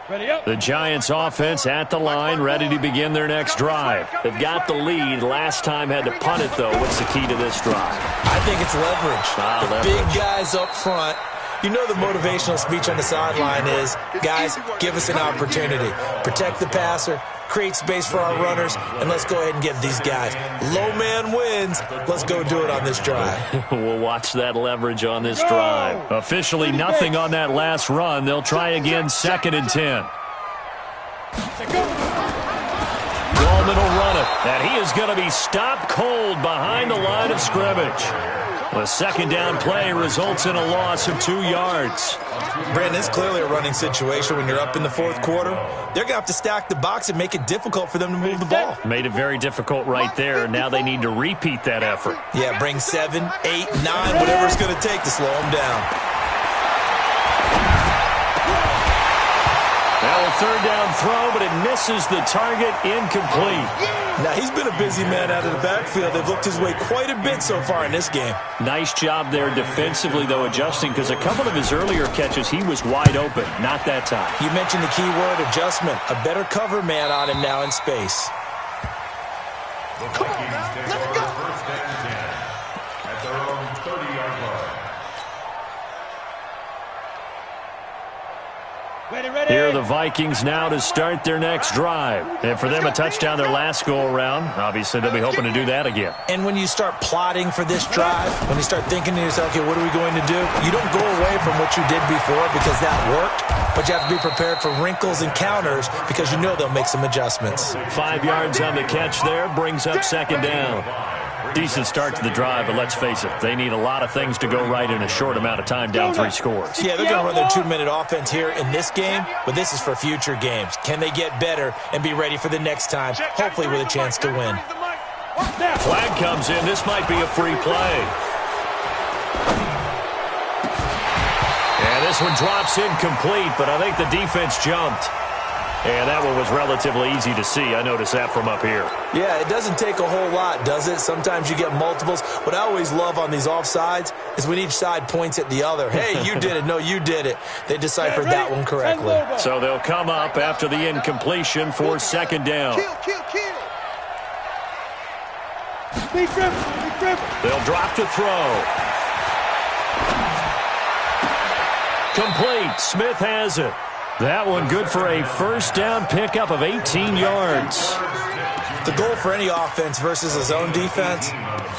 Ready up.
The Giants offense at the line, ready to begin their next drive. They've got the lead. Last time had to punt it, though. What's the key to this drive?
I think it's leverage. The big guys up front. You know the motivational speech on the sideline is, guys, give us an opportunity. Protect the passer, create space for our runners, and let's go ahead and get these guys. Low man wins. Let's go do it on this drive.
We'll watch that leverage on this drive. Officially nothing on that last run. They'll try again 2nd and 10. Gallman will run it, and he is going to be stopped cold behind the line of scrimmage. The 2nd down play results in a loss of 2 yards.
Brandon, it's clearly a running situation when you're up in the 4th quarter. They're going to have to stack the box and make it difficult for them to move the ball.
Made it very difficult right there. Now they need to repeat that effort.
Yeah, bring 7, 8, 9, whatever it's going to take to slow them down.
Now a 3rd down throw, but it misses the target, incomplete.
Now, he's been a busy man out of the backfield. They've looked his way quite a bit so far in this game.
Nice job there defensively, though, adjusting, because a couple of his earlier catches, he was wide open. Not that time.
You mentioned the key word, adjustment. A better cover man on him now in space.
The Vikings take over 1st and 10 at their own 30-yard line.
Ready.
Here are the Vikings now to start their next drive. And for them, a touchdown their last go-around. Obviously, they'll be hoping to do that again.
And when you start plotting for this drive, when you start thinking to yourself, okay, what are we going to do? You don't go away from what you did before because that worked, but you have to be prepared for wrinkles and counters because you know they'll make some adjustments.
5 yards on the catch there, brings up 2nd down. Decent start to the drive, but let's face it, they need a lot of things to go right in a short amount of time, down 3 scores.
Yeah, they're going to run their 2-minute offense here in this game, but this is for future games. Can they get better and be ready for the next time, hopefully with a chance to win?
Flag comes in. This might be a free play. And this one drops incomplete, but I think the defense jumped. And that one was relatively easy to see. I noticed that from up here.
Yeah, it doesn't take a whole lot, does it? Sometimes you get multiples. What I always love on these offsides is when each side points at the other. Hey, you did it. No, you did it. They deciphered that one correctly.
So they'll come up after the incompletion for second down. They'll drop to throw. Complete. Smith has it. That one good for a first down pickup of 18 yards.
The goal for any offense versus a zone defense,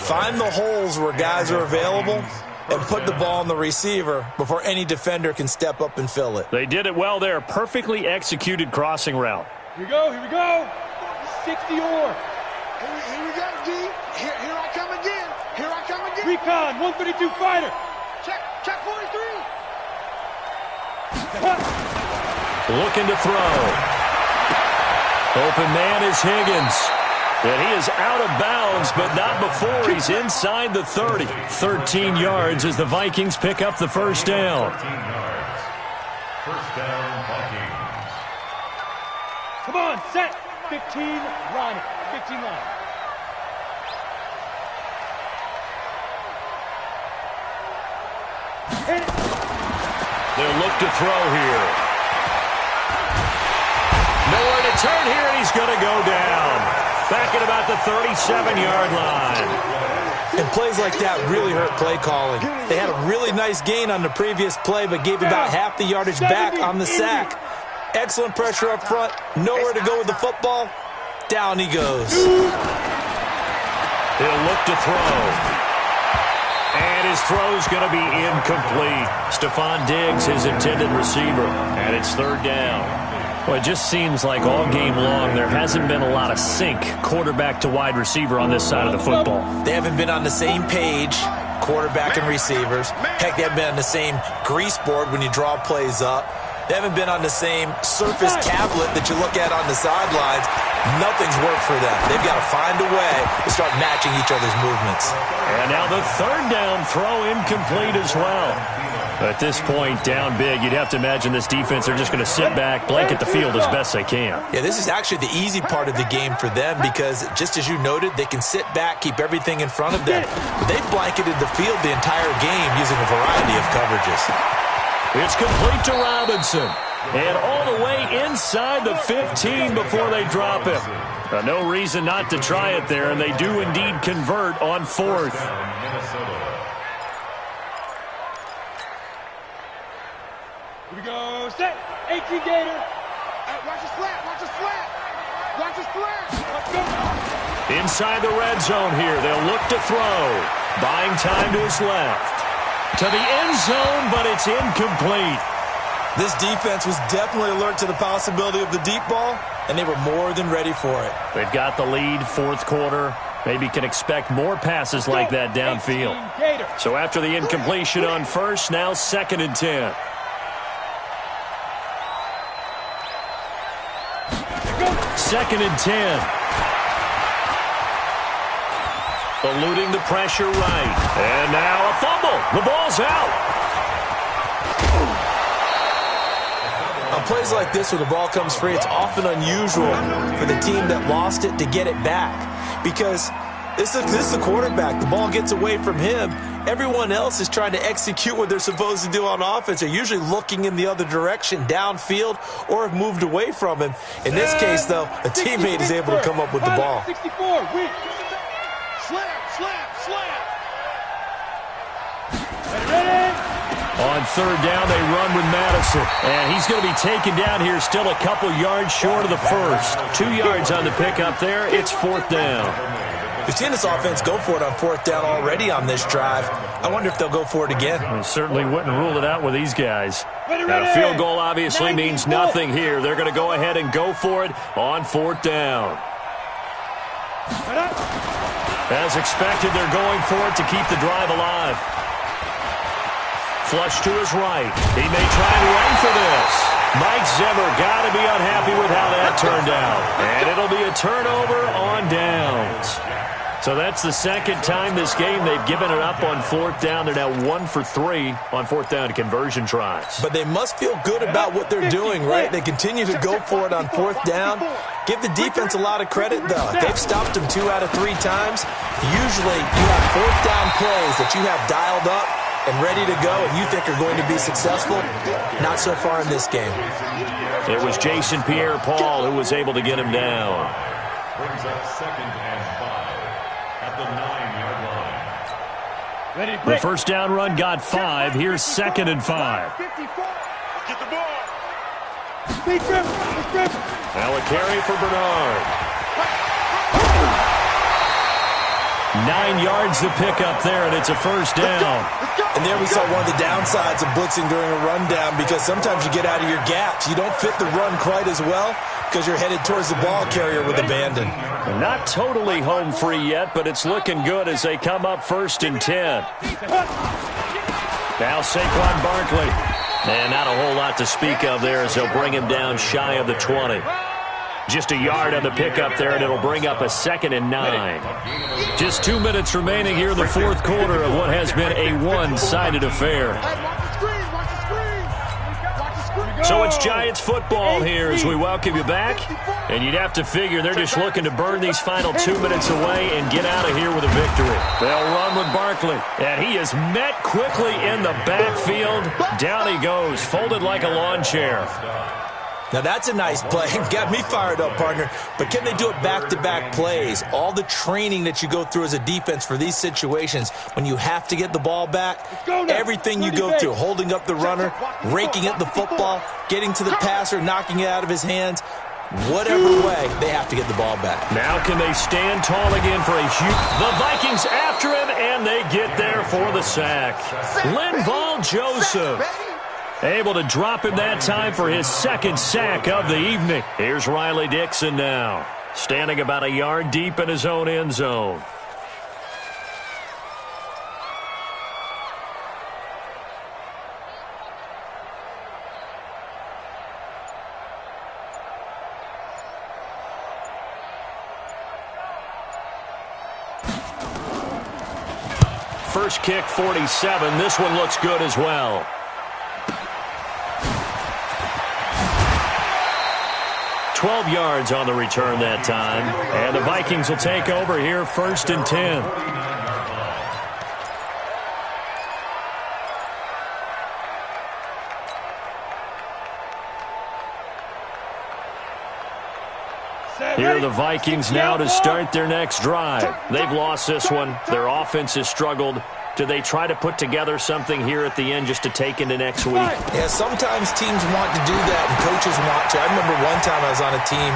find the holes where guys are available and put the ball on the receiver before any defender can step up and fill it.
They did it well there. Perfectly executed crossing route.
Here we go, here we go. 60 or.
Here we go, D. Here I come again. Here I come again.
Recon, 132 fighter.
Check 43.
Looking to throw. Open man is Higgins. And he is out of bounds, but not before he's inside the 30. 13 yards as the Vikings pick up the first down.
13 yards. First down, Vikings.
Come on, set. 15, line. 15 line. Hit it.
They'll look to throw here. Nowhere to turn here, and he's going to go down. Back at about the 37-yard line.
And plays like that really hurt play calling. They had a really nice gain on the previous play, but gave about half the yardage back on the sack. Excellent pressure up front. Nowhere to go with the football. Down he goes.
He'll look to throw. And his throw's going to be incomplete. Stephon Diggs, his intended receiver. And it's third down. Well, it just seems like all game long there hasn't been a lot of sync quarterback to wide receiver on this side of the football.
They haven't been on the same page, quarterback and receivers. Heck, they haven't been on the same grease board when you draw plays up. They haven't been on the same surface tablet that you look at on the sidelines. Nothing's worked for them. They've got to find a way to start matching each other's movements.
And now the third down throw incomplete as well. At this point, down big, you'd have to imagine this defense are just going to sit back, blanket the field as best they can.
Yeah, this is actually the easy part of the game for them because, just as you noted, they can sit back, keep everything in front of them. But they've blanketed the field the entire game using a variety of coverages.
It's complete to Robinson. And all the way inside the 15 before they drop him. No reason not to try it there, and they do indeed convert on fourth.
Here we go, set. 18 Gator.
Watch his flat. Watch his flat. Watch his flat.
Let's go.
Inside the red zone here. They'll look to throw. Buying time to his left. To the end zone, but it's incomplete.
This defense was definitely alert to the possibility of the deep ball, and they were more than ready for it.
They've got the lead, fourth quarter. Maybe can expect more passes like that downfield. So after the incompletion on first, now 2nd and 10. Second and 10. Eluding the pressure right. And now a fumble. The ball's out.
On plays like this where the ball comes free, it's often unusual for the team that lost it to get it back. Because this is the quarterback. The ball gets away from him. Everyone else is trying to execute what they're supposed to do on offense. They're usually looking in the other direction, downfield, or have moved away from him. In this case, though, a teammate is able to come up with the ball.
64, weak.
Slam.
Ready?
On third down, they run with Madison. And he's going to be taken down here, still a couple yards short of the first. 2 yards on the pickup there. It's fourth down.
We've seen this offense go for it on fourth down already on this drive. I wonder if they'll go for it again.
I certainly wouldn't rule it out with these guys. Now, a field goal obviously means nothing here. They're going to go ahead and go for it on fourth down. As expected, they're going for it to keep the drive alive. Flush to his right. He may try and run for this. Mike Zimmer got to be unhappy with how that turned out. And it'll be a turnover on downs. So that's the second time this game they've given it up on fourth down. They're now 1 for 3 on fourth down conversion tries.
But they must feel good about what they're doing, right? They continue to go for it on fourth down. Give the defense a lot of credit, though. They've stopped them 2 out of 3 times. Usually you have fourth down plays that you have dialed up and ready to go and you think are going to be successful. Not so far in this game.
It was Jason Pierre-Paul who was able to get him down.
Brings up 2nd and 5 at the 9-yard line.
The first down run got 5. Here's 2nd and 5.
Get the ball.
Now a carry for Bernard. 9 yards to pick up there, and it's a first down.
And there we saw one of the downsides of blitzing during a rundown, because sometimes you get out of your gaps. You don't fit the run quite as well because you're headed towards the ball carrier with abandon.
Not totally home free yet, but it's looking good as they come up 1st and 10. Now Saquon Barkley. And not a whole lot to speak of there as they'll bring him down shy of the 20. Just a yard on the pickup there, and it'll bring up a 2nd and 9. Just 2 minutes remaining here in the fourth quarter of what has been a one-sided affair. So it's Giants football here as we welcome you back. And you'd have to figure they're just looking to burn these final 2 minutes away and get out of here with a victory. They'll run with Barkley. And he is met quickly in the backfield. Down he goes, folded like a lawn chair.
Now that's a nice play. Got me fired up, partner. But can they do it back-to-back plays? All the training that you go through as a defense for these situations, when you have to get the ball back, everything you go through, holding up the runner, raking at the football, getting to the passer, knocking it out of his hands, whatever way, they have to get the ball back.
Now can they stand tall again for a huge... The Vikings after him, and they get there for the sack. Linval Joseph able to drop him that time for his 2nd sack of the evening. Here's Riley Dixon now, standing about a yard deep in his own end zone. First kick, 47. This one looks good as well. $12 yards on the return that time. And the Vikings will take over here 1st and 10. Here are the Vikings now to start their next drive. They've lost this one. Their offense has struggled. Do they try to put together something here at the end just to take into next week?
Yeah, sometimes teams want to do that and coaches want to. I remember one time I was on a team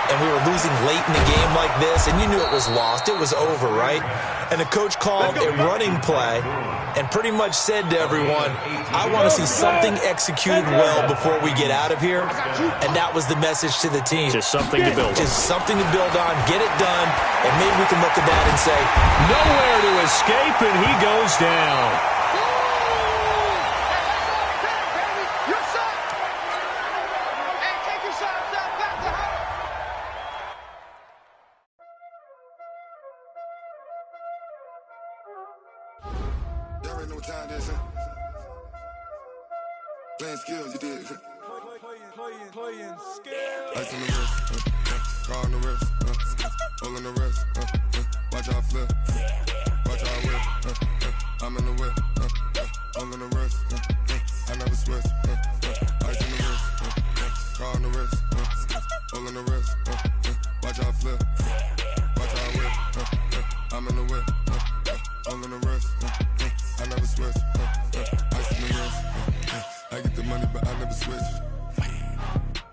and we were losing late in the game like this, and you knew it was lost. It was over, right? And the coach called a running play and pretty much said to everyone, I want to see something executed well before we get out of here. And that was the message to the team.
Just something to build on.
Just something to build on, get it done, and maybe we can look at that and say,
nowhere to escape, and he goes down.
Playing skills, you did.
Playing skills.
Ice on the wrist, car on the wrist, all on the wrist, watch out flip, watch out whip, I'm in the whip, all on the wrist, I never switch, ice on the wrist, car on the wrist, all on the wrist, watch out flip, watch out whip, I'm in the whip, all on the wrist, I never switch, ice on the wrist, I get the money but I never switch.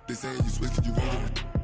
They saying you switch 'cause you won't get it.